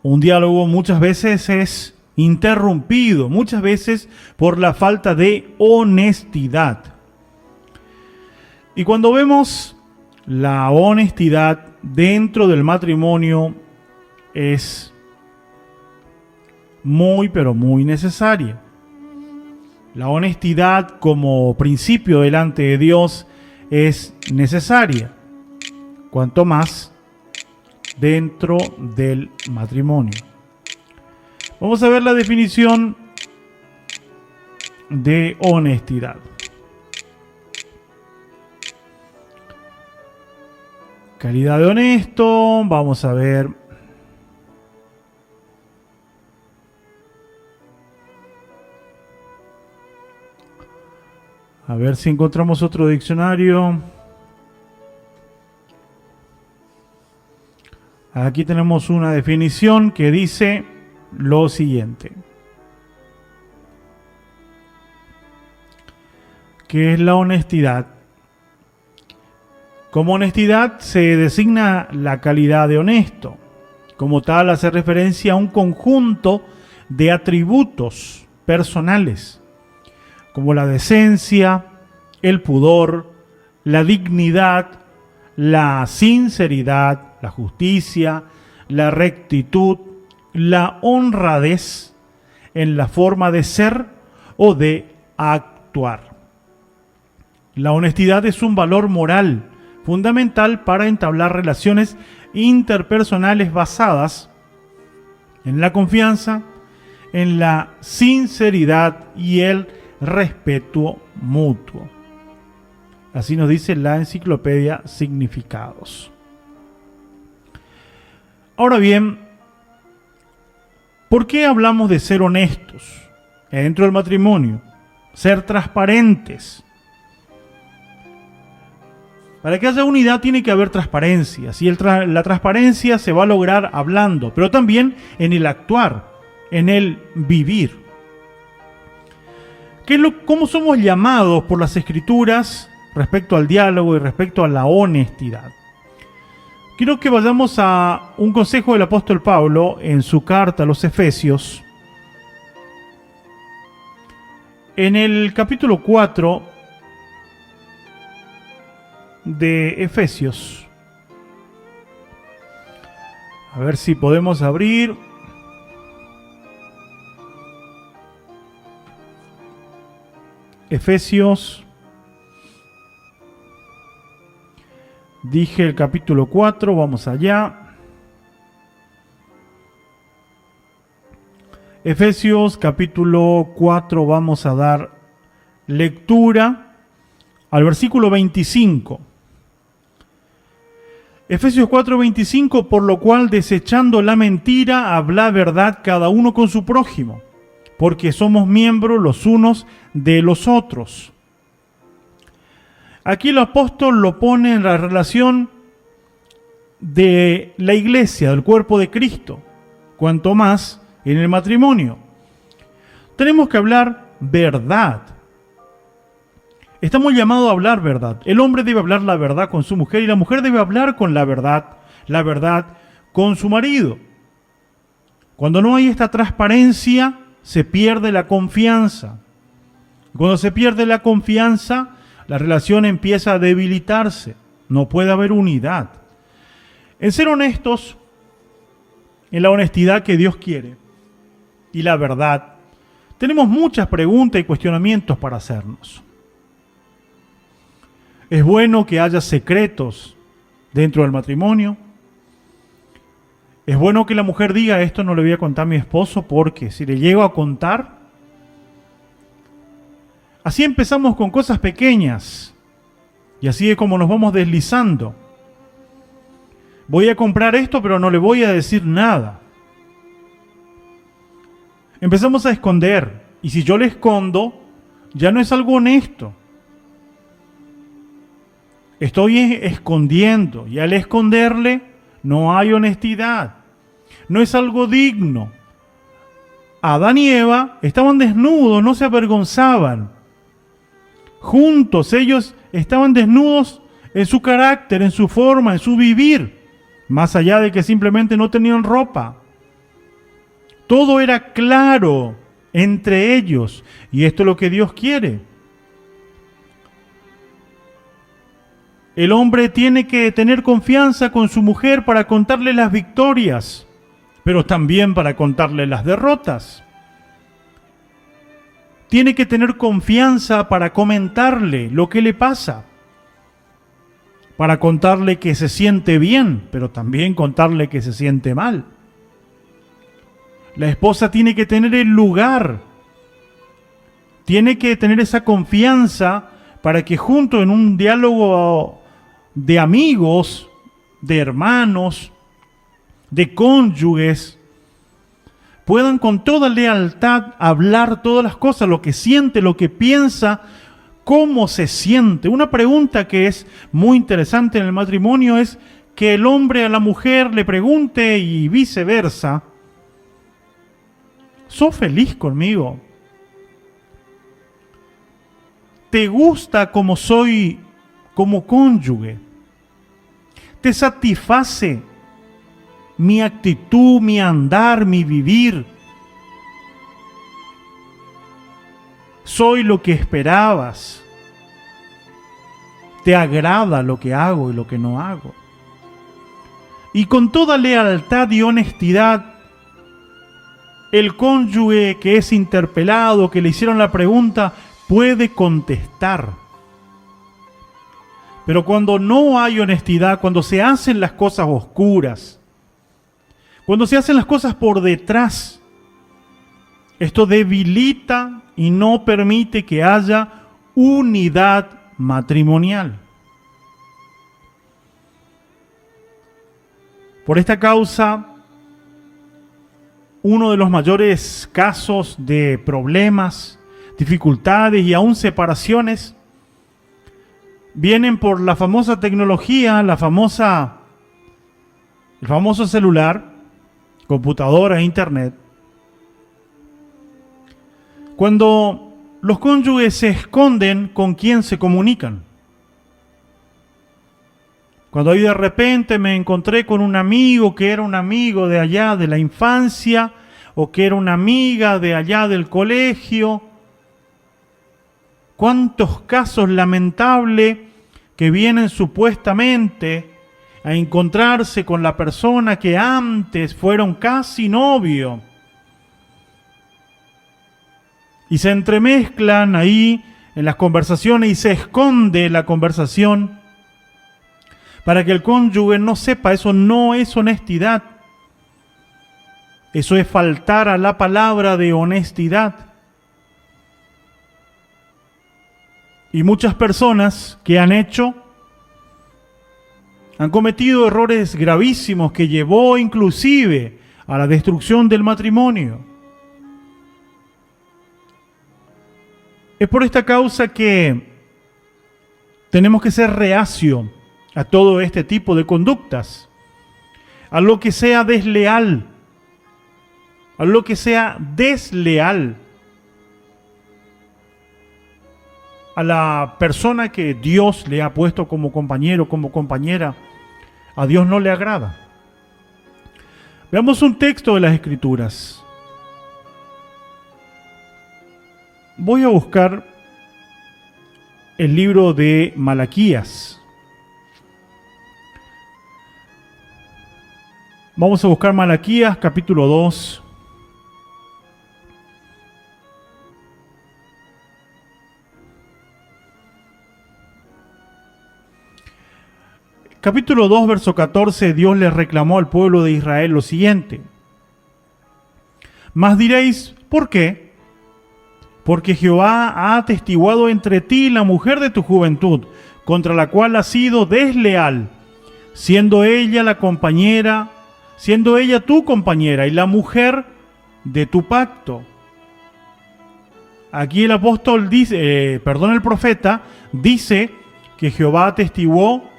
Un diálogo muchas veces es interrumpido, muchas veces por la falta de honestidad. Y cuando vemos la honestidad dentro del matrimonio es muy, pero muy necesaria. La honestidad como principio delante de Dios es necesaria, cuanto más dentro del matrimonio. Vamos a ver la definición de honestidad. Calidad de honesto, vamos a ver. A ver si encontramos otro diccionario. Aquí tenemos una definición que dice lo siguiente. ¿Qué es la honestidad? Como honestidad se designa la calidad de honesto. Como tal, hace referencia a un conjunto de atributos personales, como la decencia, el pudor, la dignidad, la sinceridad, la justicia, la rectitud, la honradez en la forma de ser o de actuar. La honestidad es un valor moral fundamental para entablar relaciones interpersonales basadas en la confianza, en la sinceridad y el respeto mutuo. Así nos dice la enciclopedia Significados. Ahora bien, ¿por qué hablamos de ser honestos dentro del matrimonio? Ser transparentes. Para que haya unidad tiene que haber transparencia. La transparencia se va a lograr hablando, pero también en el actuar, en el vivir. ¿Cómo somos llamados por las Escrituras respecto al diálogo y respecto a la honestidad? Quiero que vayamos a un consejo del apóstol Pablo en su carta a los Efesios. En el capítulo 4 de Efesios. A ver si podemos abrir. Efesios. Dije el capítulo 4, vamos allá. Efesios capítulo 4, vamos a dar lectura al versículo 25. Efesios 4:25, por lo cual desechando la mentira, habla verdad cada uno con su prójimo, porque somos miembros los unos de los otros. Aquí el apóstol lo pone en la relación de la iglesia, del cuerpo de Cristo, cuanto más en el matrimonio. Tenemos que hablar verdad. Estamos llamados a hablar verdad. El hombre debe hablar la verdad con su mujer y la mujer debe hablar con la verdad con su marido. Cuando no hay esta transparencia, se pierde la confianza. Cuando se pierde la confianza, la relación empieza a debilitarse. No puede haber unidad. En ser honestos, en la honestidad que Dios quiere y la verdad, tenemos muchas preguntas y cuestionamientos para hacernos. ¿Es bueno que haya secretos dentro del matrimonio? ¿Es bueno que la mujer diga esto no le voy a contar a mi esposo porque si le llego a contar? Así empezamos con cosas pequeñas y así es como nos vamos deslizando. Voy a comprar esto pero no le voy a decir nada. Empezamos a esconder y si yo le escondo ya no es algo honesto. Estoy escondiendo y al esconderle no hay honestidad. No es algo digno. Adán y Eva estaban desnudos, no se avergonzaban. Juntos ellos estaban desnudos en su carácter, en su forma, en su vivir, más allá de que simplemente no tenían ropa. Todo era claro entre ellos y esto es lo que Dios quiere. El hombre tiene que tener confianza con su mujer para contarle las victorias, pero también para contarle las derrotas. Tiene que tener confianza para comentarle lo que le pasa, para contarle que se siente bien, pero también contarle que se siente mal. La esposa tiene que tener el lugar, tiene que tener esa confianza para que junto en un diálogo de amigos, de hermanos, de cónyuges, puedan con toda lealtad hablar todas las cosas, lo que siente, lo que piensa, cómo se siente. Una pregunta que es muy interesante en el matrimonio es que el hombre a la mujer le pregunte y viceversa: ¿sos feliz conmigo? ¿Te gusta como soy como cónyuge? ¿Te satisface mi actitud, mi andar, mi vivir? ¿Soy lo que esperabas? ¿Te agrada lo que hago y lo que no hago? Y con toda lealtad y honestidad, el cónyuge que es interpelado, que le hicieron la pregunta, puede contestar. Pero cuando no hay honestidad, cuando se hacen las cosas oscuras, cuando se hacen las cosas por detrás, esto debilita y no permite que haya unidad matrimonial. Por esta causa, uno de los mayores casos de problemas, dificultades y aún separaciones vienen por la famosa tecnología, el famoso celular, computadora, internet. Cuando los cónyuges se esconden con quién se comunican. Cuando ahí de repente me encontré con un amigo que era un amigo de allá de la infancia o que era una amiga de allá del colegio. ¿Cuántos casos lamentables que vienen supuestamente a encontrarse con la persona que antes fueron casi novio? Y se entremezclan ahí en las conversaciones y se esconde la conversación para que el cónyuge no sepa. Eso no es honestidad. Eso es faltar a la palabra de honestidad. Y muchas personas que han cometido errores gravísimos que llevó inclusive a la destrucción del matrimonio. Es por esta causa que tenemos que ser reacios a todo este tipo de conductas. a lo que sea desleal, a lo que sea desleal, a la persona que Dios le ha puesto como compañero, como compañera, a Dios no le agrada. Veamos un texto de las Escrituras. Voy a buscar el libro de Malaquías. Vamos a buscar Malaquías capítulo 2. Capítulo 2, verso 14, Dios le reclamó al pueblo de Israel lo siguiente. Mas diréis, ¿por qué? Porque Jehová ha atestiguado entre ti la mujer de tu juventud, contra la cual has sido desleal, siendo ella la compañera, siendo ella tu compañera y la mujer de tu pacto. Aquí el apóstol dice, el profeta dice que Jehová atestiguó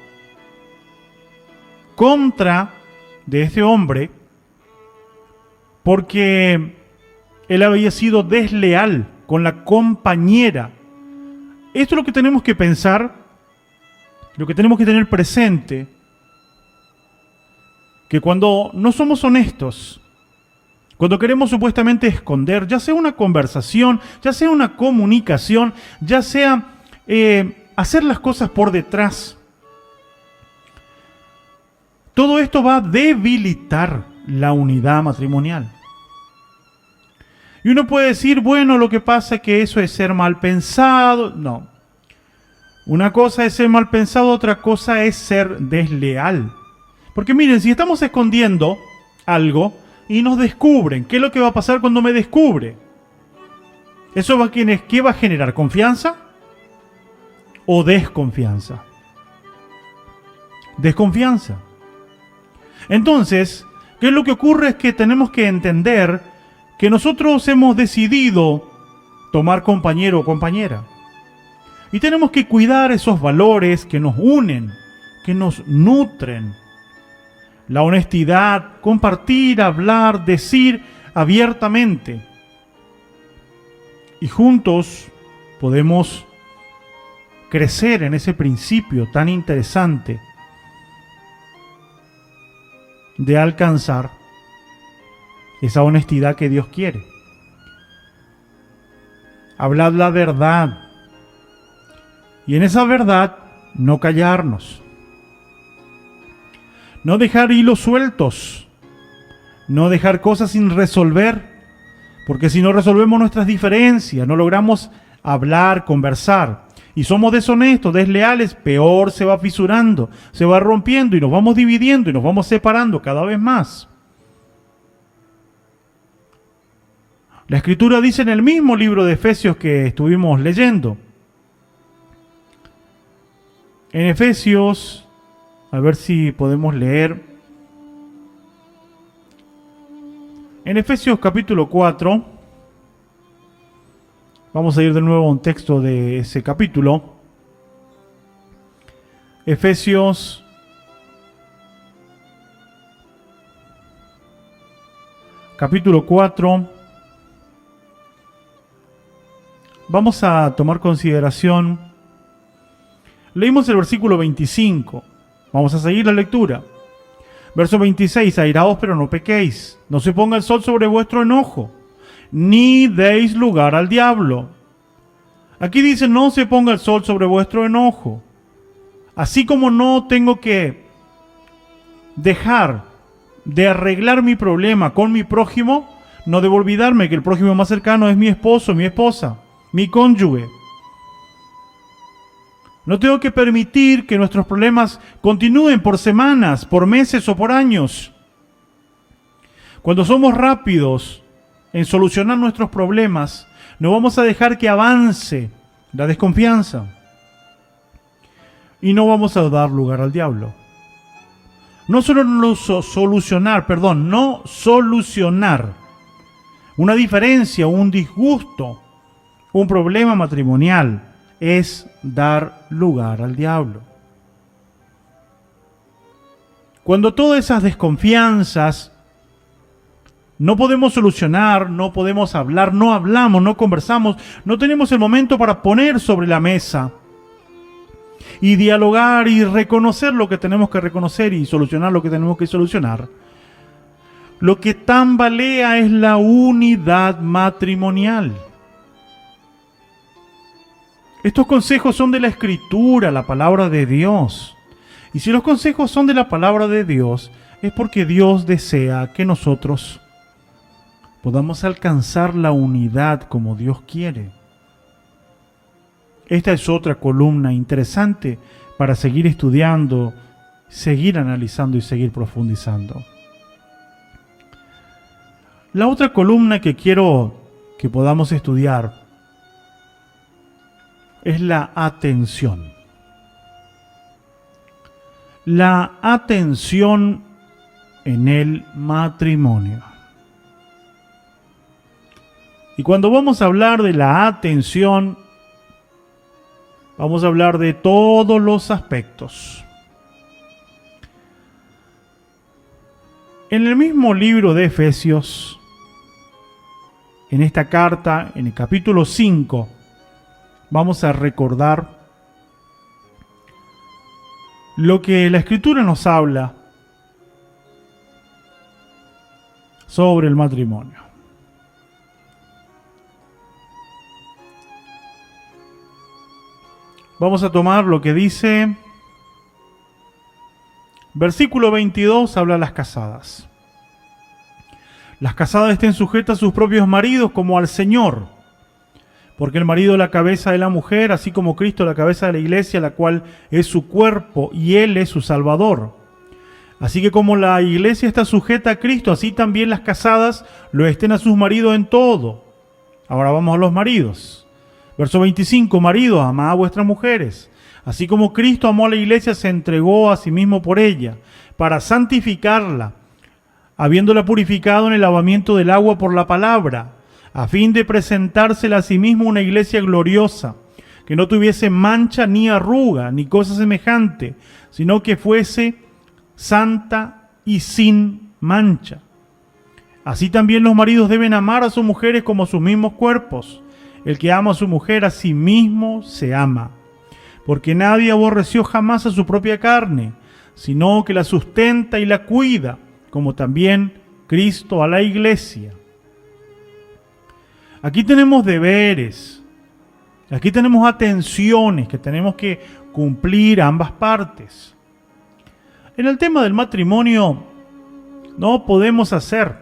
contra de este hombre porque él había sido desleal con la compañera. Esto es lo que tenemos que pensar, lo que tenemos que tener presente, que cuando no somos honestos, cuando queremos supuestamente esconder, ya sea una conversación, ya sea una comunicación, ya sea hacer las cosas por detrás, todo esto va a debilitar la unidad matrimonial. Y uno puede decir, bueno, lo que pasa es que eso es ser mal pensado. No. Una cosa es ser mal pensado, otra cosa es ser desleal. Porque miren, si estamos escondiendo algo y nos descubren, ¿qué es lo que va a pasar cuando me descubre? ¿Eso qué va a generar? ¿Confianza o desconfianza? Desconfianza. Entonces, ¿qué es lo que ocurre? Es que tenemos que entender que nosotros hemos decidido tomar compañero o compañera. Y tenemos que cuidar esos valores que nos unen, que nos nutren. La honestidad, compartir, hablar, decir abiertamente. Y juntos podemos crecer en ese principio tan interesante de alcanzar esa honestidad que Dios quiere. Hablad la verdad. Y en esa verdad no callarnos. No dejar hilos sueltos. No dejar cosas sin resolver. Porque si no resolvemos nuestras diferencias, no logramos hablar, conversar, y somos deshonestos, desleales, peor se va fisurando, se va rompiendo y nos vamos dividiendo y nos vamos separando cada vez más. La Escritura dice en el mismo libro de Efesios que estuvimos leyendo. En Efesios, a ver si podemos leer. En Efesios capítulo 4, vamos a ir de nuevo a un texto de ese capítulo. Efesios capítulo 4. Vamos a tomar consideración. Leímos el versículo 25. Vamos a seguir la lectura. Verso 26. Airaos, pero no pequéis. No se ponga el sol sobre vuestro enojo, ni deis lugar al diablo. Aquí dice, no se ponga el sol sobre vuestro enojo. Así como no tengo que dejar de arreglar mi problema con mi prójimo, no debo olvidarme que el prójimo más cercano es mi esposo, mi esposa, mi cónyuge. No tengo que permitir que nuestros problemas continúen por semanas, por meses o por años. Cuando somos rápidos en solucionar nuestros problemas, no vamos a dejar que avance la desconfianza. Y no vamos a dar lugar al diablo. No solucionar una diferencia, un disgusto, un problema matrimonial es dar lugar al diablo. Cuando todas esas desconfianzas no podemos solucionar, no podemos hablar, no hablamos, no conversamos, no tenemos el momento para poner sobre la mesa y dialogar y reconocer lo que tenemos que reconocer y solucionar lo que tenemos que solucionar. Lo que tambalea es la unidad matrimonial. Estos consejos son de la Escritura, la palabra de Dios. Y si los consejos son de la palabra de Dios, es porque Dios desea que nosotros podamos alcanzar la unidad como Dios quiere. Esta es otra columna interesante para seguir estudiando, seguir analizando y seguir profundizando. La otra columna que quiero que podamos estudiar es la atención. La atención en el matrimonio. Y cuando vamos a hablar de la atención, vamos a hablar de todos los aspectos. En el mismo libro de Efesios, en esta carta, en el capítulo 5, vamos a recordar lo que la Escritura nos habla sobre el matrimonio. Vamos a tomar lo que dice versículo 22, habla a las casadas. Las casadas estén sujetas a sus propios maridos como al Señor, porque el marido es la cabeza de la mujer, así como Cristo la cabeza de la iglesia, la cual es su cuerpo y Él es su Salvador. Así que como la iglesia está sujeta a Cristo, así también las casadas lo estén a sus maridos en todo. Ahora vamos a los maridos. Verso 25, maridos, amad a vuestras mujeres, así como Cristo amó a la iglesia, se entregó a sí mismo por ella, para santificarla, habiéndola purificado en el lavamiento del agua por la palabra, a fin de presentársela a sí mismo una iglesia gloriosa, que no tuviese mancha ni arruga, ni cosa semejante, sino que fuese santa y sin mancha. Así también los maridos deben amar a sus mujeres como a sus mismos cuerpos. El que ama a su mujer a sí mismo se ama, porque nadie aborreció jamás a su propia carne, sino que la sustenta y la cuida, como también Cristo a la iglesia. Aquí tenemos deberes, aquí tenemos atenciones que tenemos que cumplir a ambas partes. En el tema del matrimonio no podemos hacer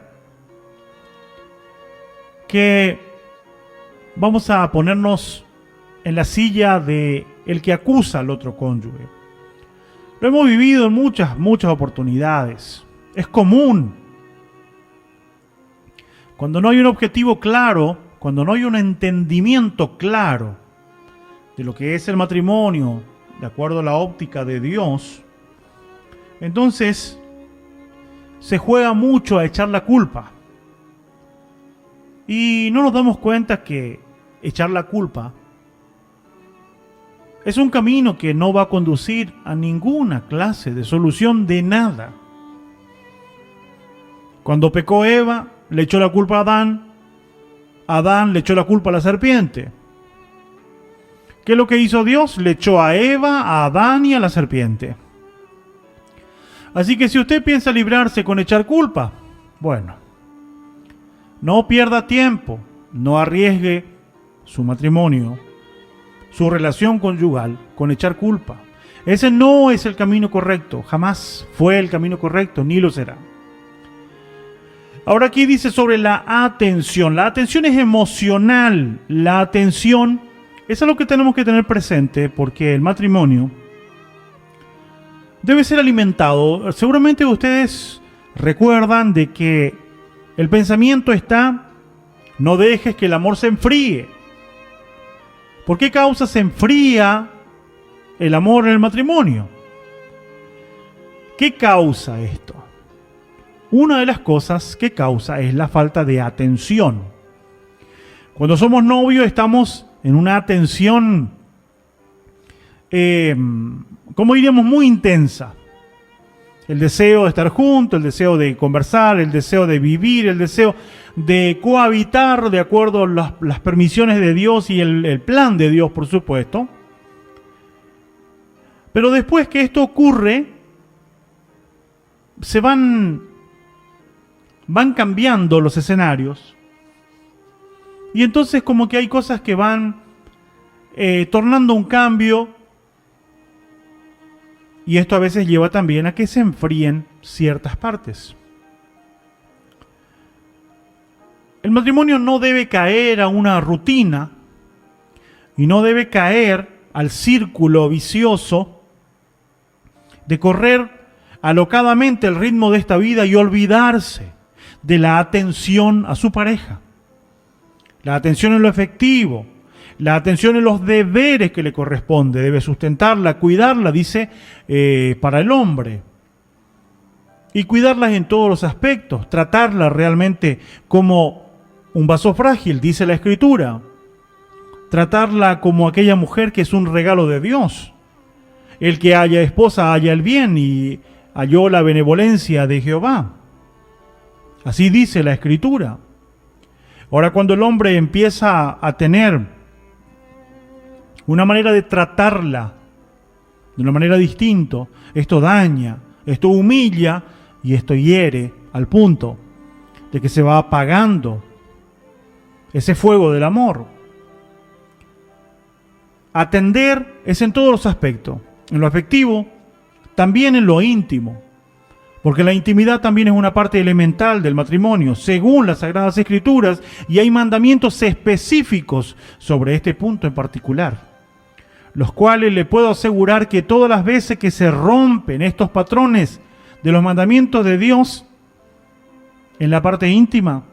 que vamos a ponernos en la silla de el que acusa al otro cónyuge. Lo hemos vivido en muchas oportunidades. Es común. Cuando no hay un objetivo claro, cuando no hay un entendimiento claro de lo que es el matrimonio, de acuerdo a la óptica de Dios, entonces se juega mucho a echar la culpa. Y no nos damos cuenta que echar la culpa es un camino que no va a conducir a ninguna clase de solución de nada. Cuando pecó Eva, le echó la culpa a Adán. Adán le echó la culpa a la serpiente. ¿Qué es lo que hizo Dios? Le echó a Eva, a Adán y a la serpiente. Así que si usted piensa librarse con echar culpa, bueno, no pierda tiempo, no arriesgue su matrimonio, su relación conyugal con echar culpa. Ese no es el camino correcto, jamás fue el camino correcto, ni lo será. Ahora aquí dice sobre la atención. La atención es emocional, la atención es algo que tenemos que tener presente porque el matrimonio debe ser alimentado. Seguramente ustedes recuerdan de que el pensamiento está, no dejes que el amor se enfríe. ¿Por qué causa se enfría el amor en el matrimonio? ¿Qué causa esto? Una de las cosas que causa es la falta de atención. Cuando somos novios estamos en una atención, ¿cómo diríamos? Muy intensa. El deseo de estar juntos, el deseo de conversar, el deseo de vivir, el deseo de cohabitar de acuerdo a las permisiones de Dios y el plan de Dios, por supuesto. Pero después que esto ocurre, se van cambiando los escenarios. Y entonces como que hay cosas que van tornando un cambio. Y esto a veces lleva también a que se enfríen ciertas partes. El matrimonio no debe caer a una rutina y no debe caer al círculo vicioso de correr alocadamente el ritmo de esta vida y olvidarse de la atención a su pareja, la atención en lo efectivo, la atención en los deberes que le corresponde. Debe sustentarla, cuidarla, dice, para el hombre. Y cuidarlas en todos los aspectos. Tratarla realmente como un vaso frágil, dice la Escritura. Tratarla como aquella mujer que es un regalo de Dios. El que haya esposa haya el bien y halló la benevolencia de Jehová. Así dice la Escritura. Ahora, cuando el hombre empieza a tener una manera de tratarla de una manera distinta, esto daña, esto humilla y esto hiere al punto de que se va apagando ese fuego del amor. Atender es en todos los aspectos, en lo afectivo, también en lo íntimo, porque la intimidad también es una parte elemental del matrimonio, según las Sagradas Escrituras, y hay mandamientos específicos sobre este punto en particular, los cuales le puedo asegurar que todas las veces que se rompen estos patrones de los mandamientos de Dios, en la parte íntima,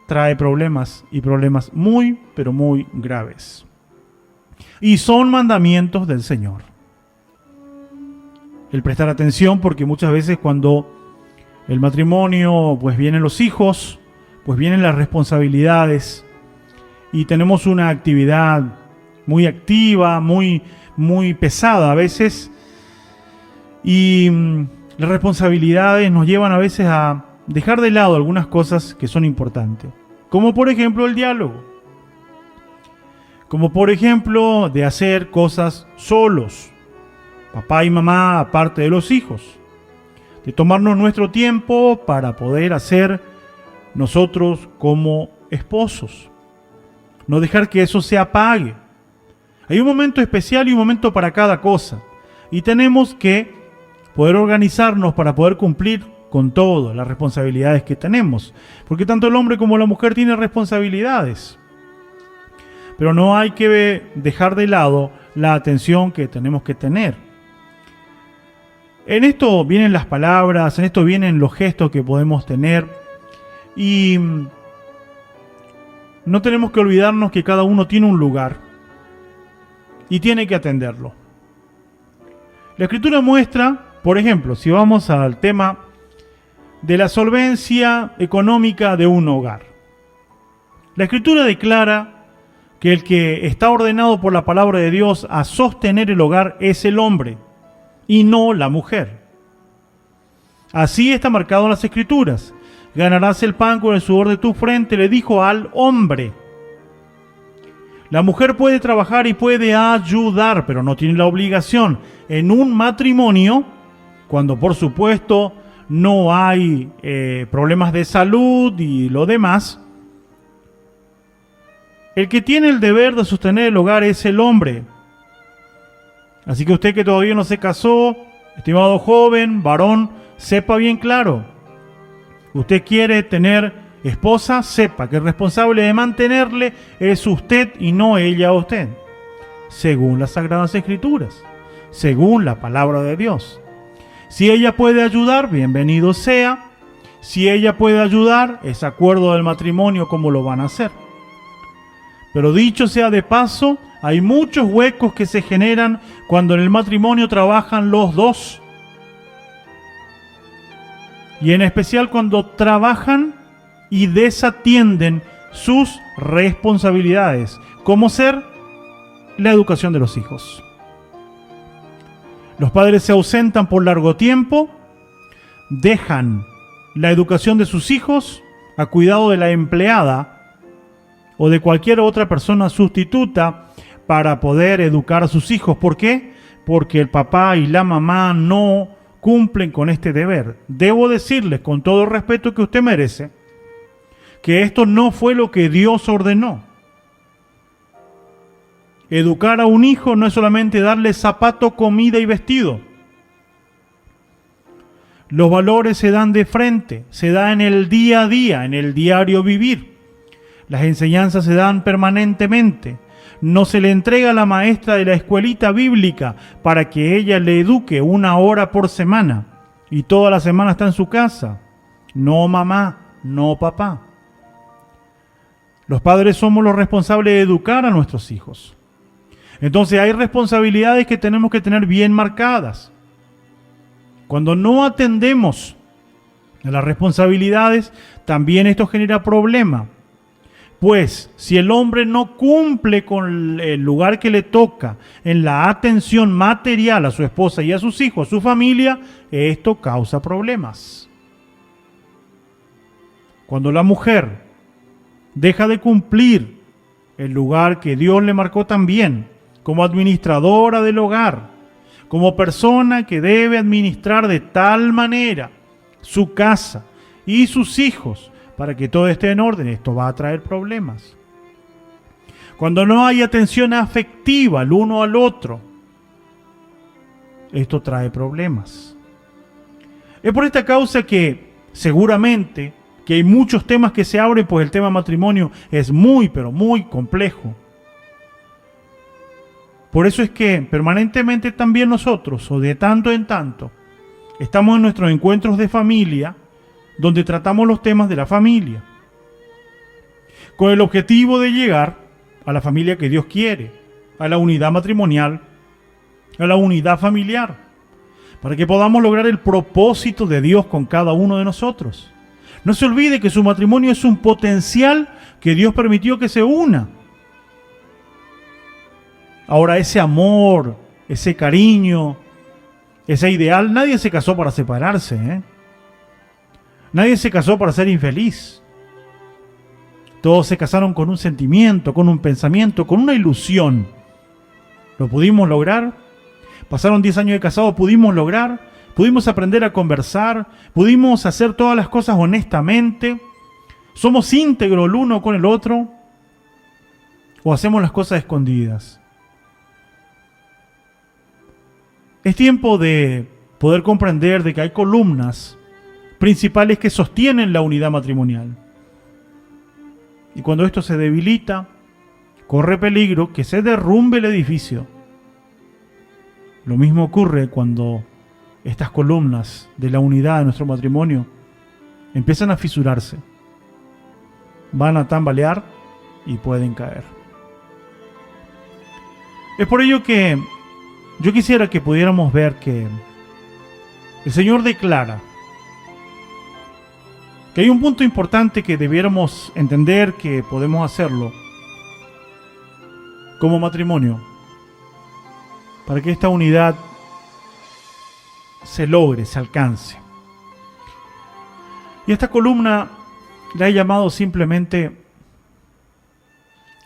trae problemas, y problemas muy, pero muy graves. Y son mandamientos del Señor. El prestar atención, porque muchas veces cuando el matrimonio, pues vienen los hijos, pues vienen las responsabilidades, y tenemos una actividad muy activa, muy pesada a veces, y las responsabilidades nos llevan a veces a dejar de lado algunas cosas que son importantes, como por ejemplo el diálogo, como por ejemplo de hacer cosas solos, papá y mamá aparte de los hijos, de tomarnos nuestro tiempo para poder hacer nosotros como esposos, no dejar que eso se apague. Hay un momento especial y un momento para cada cosa, y tenemos que poder organizarnos para poder cumplir con todas las responsabilidades que tenemos, porque tanto el hombre como la mujer tienen responsabilidades, pero no hay que dejar de lado la atención que tenemos que tener. En esto vienen las palabras, en esto vienen los gestos que podemos tener, y no tenemos que olvidarnos que cada uno tiene un lugar y tiene que atenderlo. La Escritura muestra, por ejemplo, si vamos al tema de la solvencia económica de un hogar. La Escritura declara que el que está ordenado por la palabra de Dios a sostener el hogar es el hombre y no la mujer. Así está marcado en las Escrituras. Ganarás el pan con el sudor de tu frente, le dijo al hombre. La mujer puede trabajar y puede ayudar, pero no tiene la obligación en un matrimonio, cuando por supuesto no hay problemas de salud y lo demás. El que tiene el deber de sostener el hogar es el hombre. Así que usted que todavía no se casó, estimado joven, varón, sepa bien claro. Usted quiere tener esposa, sepa que el responsable de mantenerle es usted y no ella a usted, según las Sagradas Escrituras, según la palabra de Dios. Si ella puede ayudar, bienvenido sea. Si ella puede ayudar, es acuerdo del matrimonio como lo van a hacer. Pero dicho sea de paso, hay muchos huecos que se generan cuando en el matrimonio trabajan los dos. Y en especial cuando trabajan y desatienden sus responsabilidades, como ser la educación de los hijos. Los padres se ausentan por largo tiempo dejan la educación de sus hijos a cuidado de la empleada o de cualquier otra persona sustituta para poder educar a sus hijos. ¿Por qué? Porque el papá y la mamá no cumplen con este deber. Debo decirles, con todo el respeto que usted merece, que esto no fue lo que Dios ordenó. Educar a un hijo no es solamente darle zapato, comida y vestido. Los valores se dan de frente, se dan en el día a día, en el diario vivir. Las enseñanzas se dan permanentemente. No se le entrega a la maestra de la escuelita bíblica para que ella le eduque 1 hora por semana y toda la semana está en su casa. No mamá, no papá. Los padres somos los responsables de educar a nuestros hijos. Entonces hay responsabilidades que tenemos que tener bien marcadas. Cuando no atendemos a las responsabilidades, también esto genera problema. Pues si el hombre no cumple con el lugar que le toca en la atención material a su esposa y a sus hijos, a su familia, esto causa problemas. Cuando la mujer deja de cumplir el lugar que Dios le marcó también, como administradora del hogar, como persona que debe administrar de tal manera su casa y sus hijos, para que todo esté en orden, esto va a traer problemas. Cuando no hay atención afectiva el uno al otro, esto trae problemas. Es por esta causa que seguramente que hay muchos temas que se abren, pues el tema matrimonio es muy, pero muy complejo. Por eso es que permanentemente también nosotros, o de tanto en tanto, estamos en nuestros encuentros de familia, donde tratamos los temas de la familia, con el objetivo de llegar a la familia que Dios quiere, a la unidad matrimonial, a la unidad familiar, para que podamos lograr el propósito de Dios con cada uno de nosotros. No se olvide que su matrimonio es un potencial que Dios permitió que se una. Ahora, ese amor, ese cariño, ese ideal, nadie se casó para separarse, ¿eh? Nadie se casó para ser infeliz. Todos se casaron con un sentimiento, con un pensamiento, con una ilusión. ¿Lo pudimos lograr? Pasaron 10 años de casado, ¿pudimos lograr? ¿Pudimos aprender a conversar? ¿Pudimos hacer todas las cosas honestamente? ¿Somos íntegros el uno con el otro? ¿O hacemos las cosas escondidas? Es tiempo de poder comprender de que hay columnas principales que sostienen la unidad matrimonial. Y cuando esto se debilita, corre peligro que se derrumbe el edificio. Lo mismo ocurre cuando estas columnas de la unidad de nuestro matrimonio empiezan a fisurarse. Van a tambalear y pueden caer. Es por ello que yo quisiera que pudiéramos ver que el Señor declara que hay un punto importante que debiéramos entender que podemos hacerlo como matrimonio para que esta unidad se logre, se alcance. Y esta columna la he llamado simplemente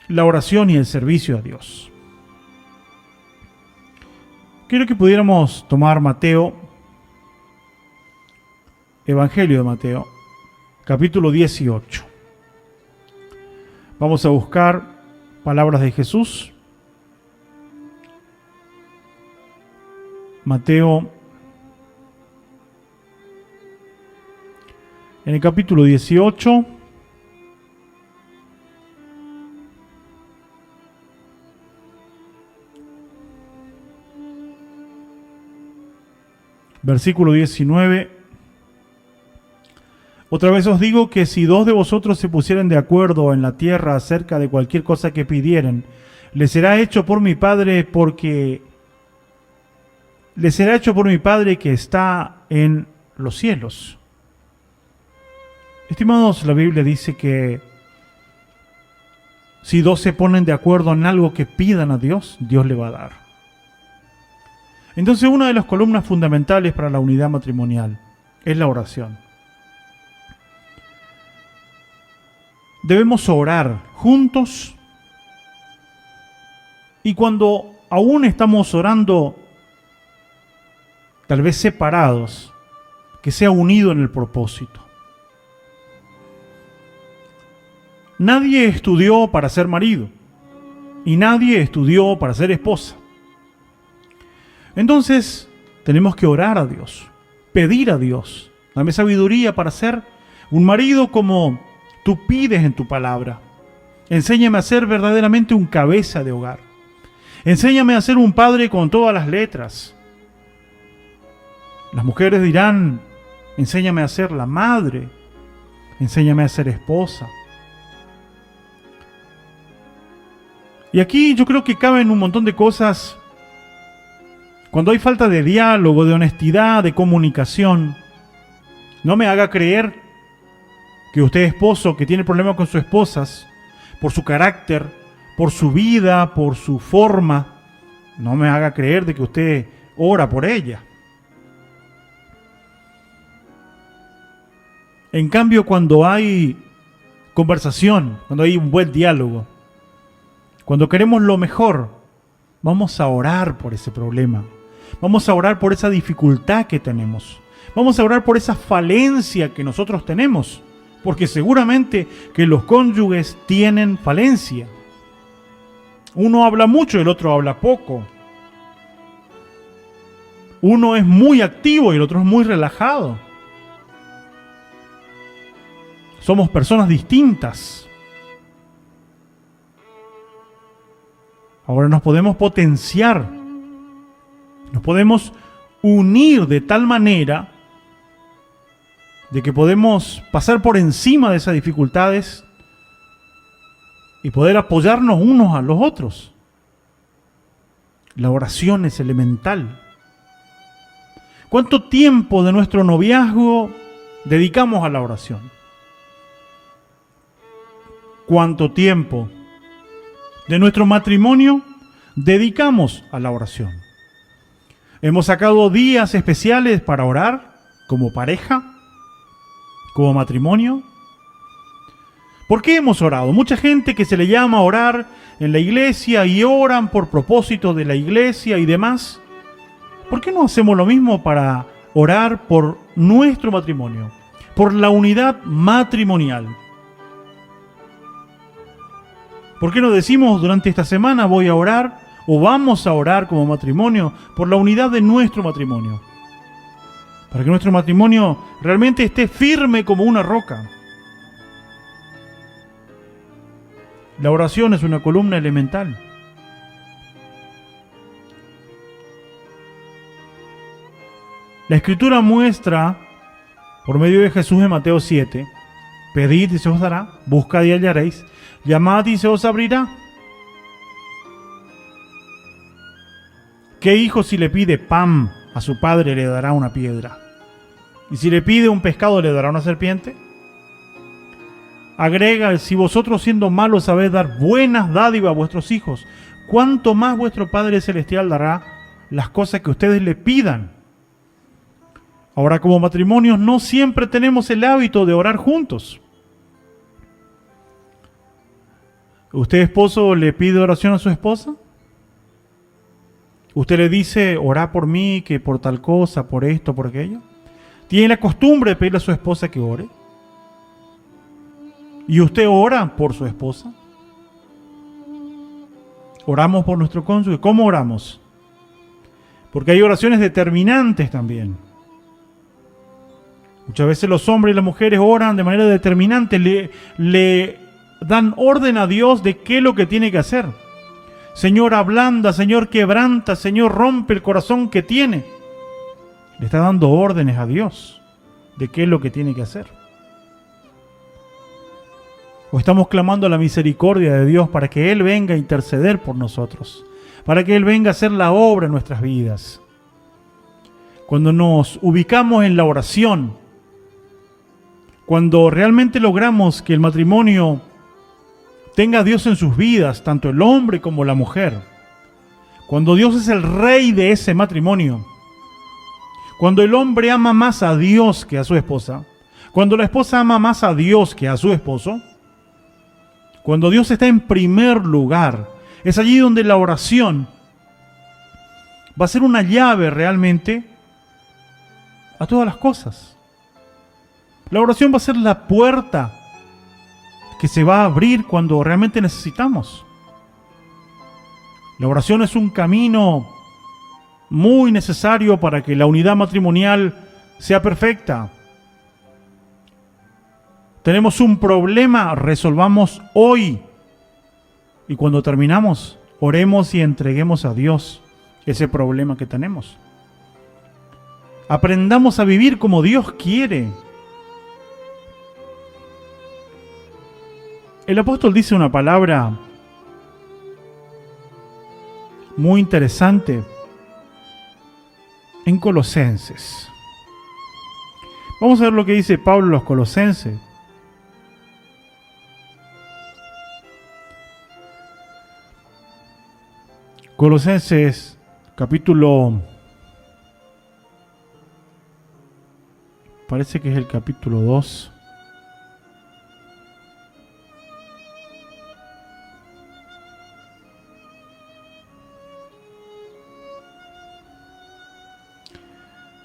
la oración y el servicio a Dios. Quiero que pudiéramos tomar Mateo, Evangelio de Mateo, capítulo 18. Vamos a buscar palabras de Jesús. Mateo, en el capítulo 18, versículo 19. Otra vez os digo que si 2 de vosotros se pusieren de acuerdo en la tierra acerca de cualquier cosa que pidieren, les será hecho por mi Padre, porque les será hecho por mi Padre que está en los cielos. Estimados, la Biblia dice que si 2 se ponen de acuerdo en algo que pidan a Dios, Dios le va a dar. Entonces, una de las columnas fundamentales para la unidad matrimonial es la oración. Debemos orar juntos, y cuando aún estamos orando, tal vez separados, que sea unido en el propósito. Nadie estudió para ser marido y nadie estudió para ser esposa. Entonces tenemos que orar a Dios, pedir a Dios, dame sabiduría para ser un marido como tú pides en tu palabra. Enséñame a ser verdaderamente un cabeza de hogar. Enséñame a ser un padre con todas las letras. Las mujeres dirán, enséñame a ser la madre, enséñame a ser esposa. Y aquí yo creo que caben un montón de cosas. Cuando hay falta de diálogo, de honestidad, de comunicación, no me haga creer que usted, esposo, que tiene problemas con sus esposas, por su carácter, por su vida, por su forma, no me haga creer de que usted ora por ella. En cambio, cuando hay conversación, cuando hay un buen diálogo, cuando queremos lo mejor, vamos a orar por ese problema. Vamos a orar por esa dificultad que tenemos. Vamos a orar por esa falencia que nosotros tenemos. Porque seguramente que los cónyuges tienen falencia. Uno habla mucho y el otro habla poco. Uno es muy activo y el otro es muy relajado. Somos personas distintas. Ahora nos podemos potenciar, nos podemos unir de tal manera de que podemos pasar por encima de esas dificultades y poder apoyarnos unos a los otros. La oración es elemental. ¿Cuánto tiempo de nuestro noviazgo dedicamos a la oración? ¿Cuánto tiempo de nuestro matrimonio dedicamos a la oración? ¿Hemos sacado días especiales para orar como pareja, como matrimonio? ¿Por qué hemos orado? Mucha gente que se le llama a orar en la iglesia y oran por propósito de la iglesia y demás. ¿Por qué no hacemos lo mismo para orar por nuestro matrimonio, por la unidad matrimonial? ¿Por qué no decimos durante esta semana voy a orar o vamos a orar como matrimonio por la unidad de nuestro matrimonio? Para que nuestro matrimonio realmente esté firme como una roca. La oración es una columna elemental. La Escritura muestra, por medio de Jesús en Mateo 7, pedid y se os dará, buscad y hallaréis, llamad y se os abrirá. ¿Qué hijo si le pide pan a su padre le dará una piedra? ¿Y si le pide un pescado le dará una serpiente? Agrega, si vosotros siendo malos sabéis dar buenas dádivas a vuestros hijos, ¿cuánto más vuestro Padre Celestial dará las cosas que ustedes le pidan? Ahora, como matrimonios no siempre tenemos el hábito de orar juntos. ¿Usted, esposo, le pide oración a su esposa? ¿Usted le dice, orá por mí, que por tal cosa, por esto, por aquello? ¿Tiene la costumbre de pedirle a su esposa que ore? ¿Y usted ora por su esposa? ¿Oramos por nuestro cónyuge? ¿Cómo oramos? Porque hay oraciones determinantes también. Muchas veces los hombres y las mujeres oran de manera determinante, le dan orden a Dios de qué es lo que tiene que hacer. Señor, ablanda, Señor, quebranta, Señor, rompe el corazón que tiene. Le está dando órdenes a Dios de qué es lo que tiene que hacer. O estamos clamando a la misericordia de Dios para que Él venga a interceder por nosotros, para que Él venga a hacer la obra en nuestras vidas. Cuando nos ubicamos en la oración, cuando realmente logramos que el matrimonio tenga a Dios en sus vidas, tanto el hombre como la mujer, cuando Dios es el rey de ese matrimonio, Cuando el hombre ama más a Dios que a su esposa, cuando la esposa ama más a Dios que a su esposo, cuando Dios está en primer lugar, es allí donde la oración va a ser una llave realmente a todas las cosas. La oración va a ser la puerta que se va a abrir cuando realmente necesitamos. La oración es un camino muy necesario para que la unidad matrimonial sea perfecta. Tenemos un problema, resolvamos hoy. Y cuando terminamos, oremos y entreguemos a Dios ese problema que tenemos. Aprendamos a vivir como Dios quiere. El apóstol dice una palabra muy interesante en Colosenses. Vamos a ver lo que dice Pablo en los Colosenses. Colosenses capítulo, parece que es el capítulo 2.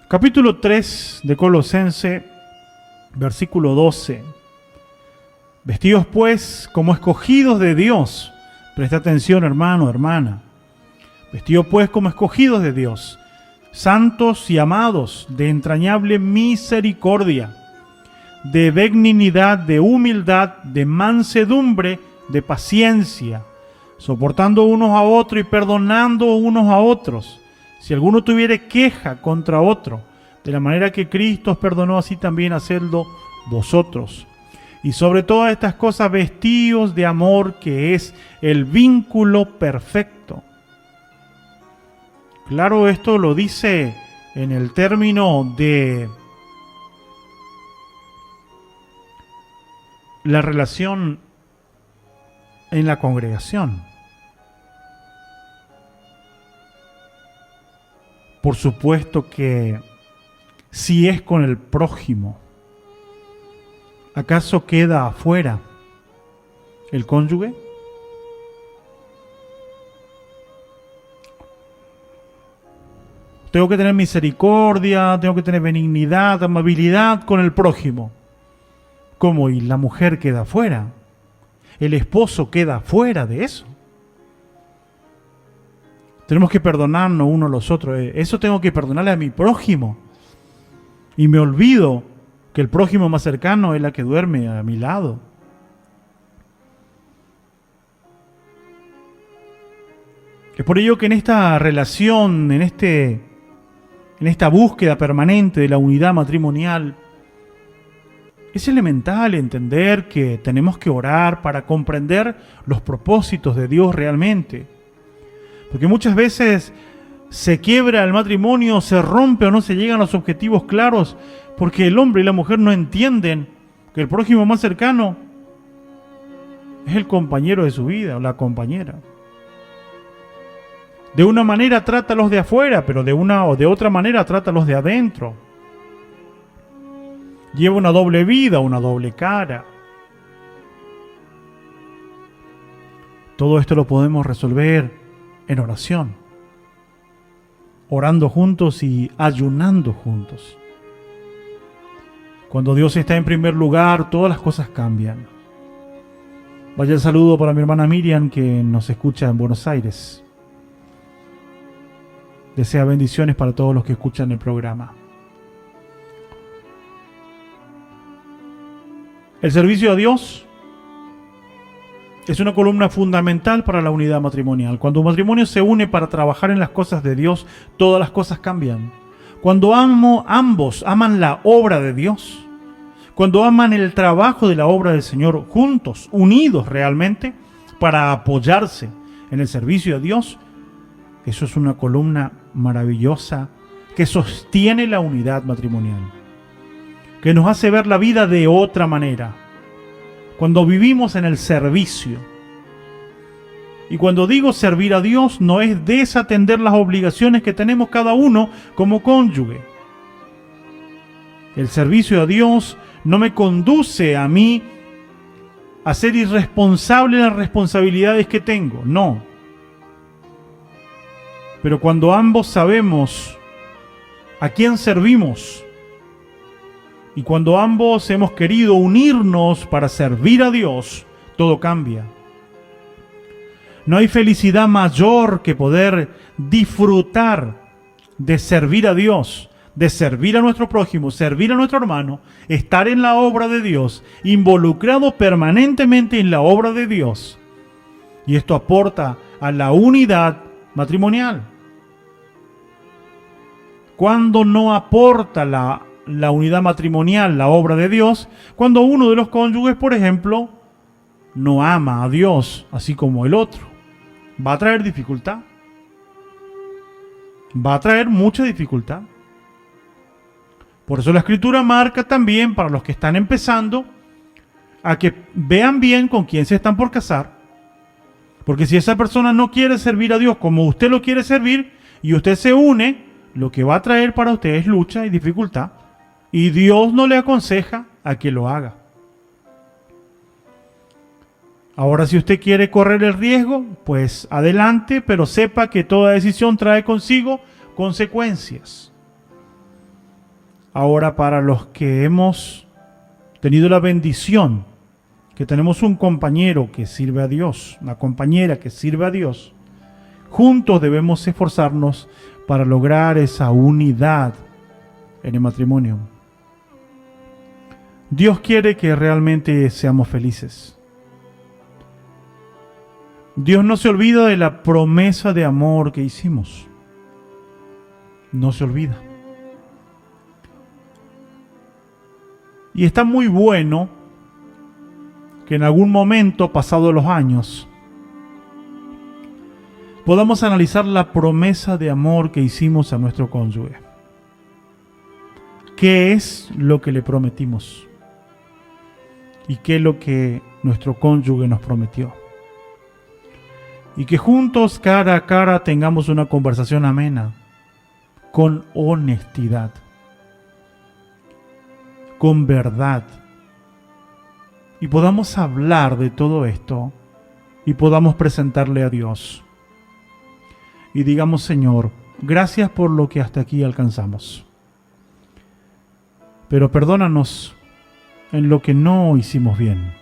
Capítulo 3 de Colosense, versículo 12. Vestidos pues como escogidos de Dios. Presta atención, hermano, hermana. Vestidos pues como escogidos de Dios, santos y amados, de entrañable misericordia, de benignidad, de humildad, de mansedumbre, de paciencia, soportando unos a otros y perdonando unos a otros, si alguno tuviere queja contra otro, de la manera que Cristo os perdonó, así también hacedlo vosotros. Y sobre todas estas cosas vestíos de amor, que es el vínculo perfecto. Claro, esto lo dice en el término de la relación en la congregación. Por supuesto que si es con el prójimo, ¿acaso queda afuera el cónyuge? Tengo que tener misericordia, tengo que tener benignidad, amabilidad con el prójimo. ¿Cómo? Y la mujer queda afuera. El esposo queda fuera de eso. Tenemos que perdonarnos unos a los otros. Eso tengo que perdonarle a mi prójimo. Y me olvido que el prójimo más cercano es la que duerme a mi lado. Es por ello que en esta relación, en esta búsqueda permanente de la unidad matrimonial, es elemental entender que tenemos que orar para comprender los propósitos de Dios realmente. Porque muchas veces se quiebra el matrimonio, se rompe o no se llegan a los objetivos claros porque el hombre y la mujer no entienden que el prójimo más cercano es el compañero de su vida o la compañera. De una manera trata a los de afuera, pero de una o de otra manera trata a los de adentro. Lleva una doble vida, una doble cara. Todo esto lo podemos resolver en oración, orando juntos y ayunando juntos. Cuando Dios está en primer lugar, todas las cosas cambian. Vaya el saludo para mi hermana Miriam, que nos escucha en Buenos Aires. Desea bendiciones para todos los que escuchan el programa. El servicio a Dios es una columna fundamental para la unidad matrimonial. Cuando un matrimonio se une para trabajar en las cosas de Dios, todas las cosas cambian. Cuando ambos aman la obra de Dios, cuando aman el trabajo de la obra del Señor juntos, unidos realmente, para apoyarse en el servicio a Dios, eso es una columna maravillosa que sostiene la unidad matrimonial, que nos hace ver la vida de otra manera. Cuando vivimos en el servicio. Y cuando digo servir a Dios, no es desatender las obligaciones que tenemos cada uno como cónyuge. El servicio a Dios no me conduce a mí a ser irresponsable en las responsabilidades que tengo, no. Pero cuando ambos sabemos a quién servimos y cuando ambos hemos querido unirnos para servir a Dios, todo cambia. No hay felicidad mayor que poder disfrutar de servir a Dios, de servir a nuestro prójimo, servir a nuestro hermano, estar en la obra de Dios, involucrado permanentemente en la obra de Dios. Y esto aporta a la unidad matrimonial. Cuando no aporta la unidad matrimonial, la obra de Dios, cuando uno de los cónyuges, por ejemplo, no ama a Dios así como el otro, va a traer dificultad. Va a traer mucha dificultad. Por eso la Escritura marca también para los que están empezando a que vean bien con quién se están por casar. Porque si esa persona no quiere servir a Dios como usted lo quiere servir y usted se une, lo que va a traer para usted es lucha y dificultad. Y Dios no le aconseja a que lo haga. Ahora, si usted quiere correr el riesgo, pues adelante, pero sepa que toda decisión trae consigo consecuencias. Ahora, para los que hemos tenido la bendición, que tenemos un compañero que sirve a Dios, una compañera que sirve a Dios, juntos debemos esforzarnos para lograr esa unidad en el matrimonio. Dios quiere que realmente seamos felices. Dios no se olvida de la promesa de amor que hicimos. No se olvida. Y está muy bueno que en algún momento, pasados los años, podamos analizar la promesa de amor que hicimos a nuestro cónyuge. ¿Qué es lo que le prometimos? ¿Y qué es lo que nuestro cónyuge nos prometió? Y que juntos, cara a cara, tengamos una conversación amena, con honestidad, con verdad, y podamos hablar de todo esto y podamos presentarle a Dios. Y digamos: Señor, gracias por lo que hasta aquí alcanzamos. Pero perdónanos en lo que no hicimos bien.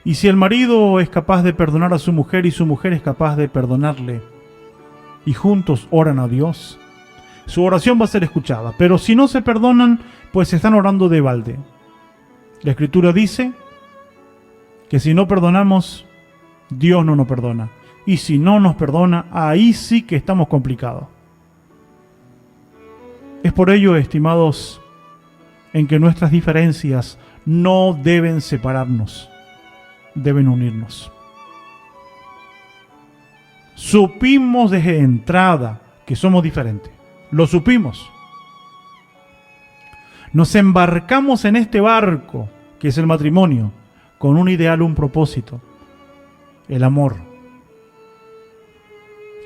Y si el marido es capaz de perdonar a su mujer y su mujer es capaz de perdonarle, y juntos oran a Dios, su oración va a ser escuchada. Pero si no se perdonan, pues están orando de balde. La Escritura dice que si no perdonamos, Dios no nos perdona. Y si no nos perdona, ahí sí que estamos complicados. Es por ello, estimados, en que nuestras diferencias no deben separarnos, deben unirnos. Supimos desde entrada que somos diferentes. Lo supimos. Nos embarcamos en este barco, que es el matrimonio, con un ideal, un propósito: el amor,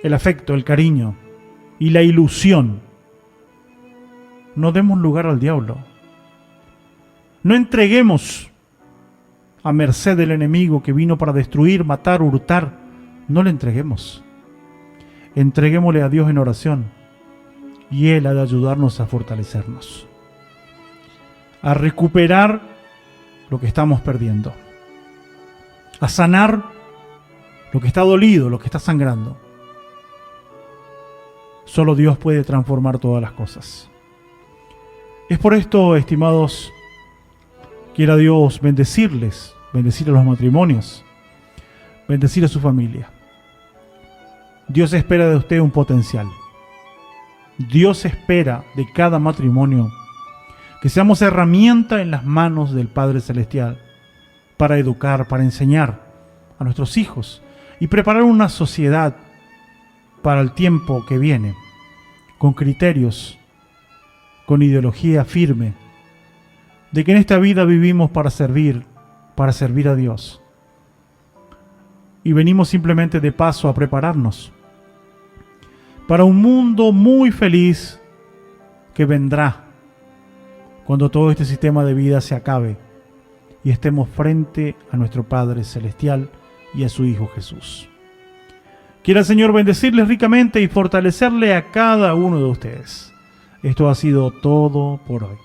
el afecto, el cariño y la ilusión. No demos lugar al diablo. No entreguemos a merced del enemigo que vino para destruir, matar, hurtar. No le entreguemos. Entreguémosle a Dios en oración, y Él ha de ayudarnos a fortalecernos, a recuperar lo que estamos perdiendo, a sanar lo que está dolido, lo que está sangrando. Solo Dios puede transformar todas las cosas. Es por esto, estimados, quiera Dios bendecirles, bendecir a los matrimonios, bendecir a su familia. Dios espera de usted un potencial. Dios espera de cada matrimonio que seamos herramienta en las manos del Padre Celestial para educar, para enseñar a nuestros hijos y preparar una sociedad para el tiempo que viene, con criterios, con ideología firme, de que en esta vida vivimos para servir a Dios. Y venimos simplemente de paso a prepararnos para un mundo muy feliz que vendrá cuando todo este sistema de vida se acabe y estemos frente a nuestro Padre Celestial y a su Hijo Jesús. Quiera el Señor bendecirles ricamente y fortalecerle a cada uno de ustedes. Esto ha sido todo por hoy.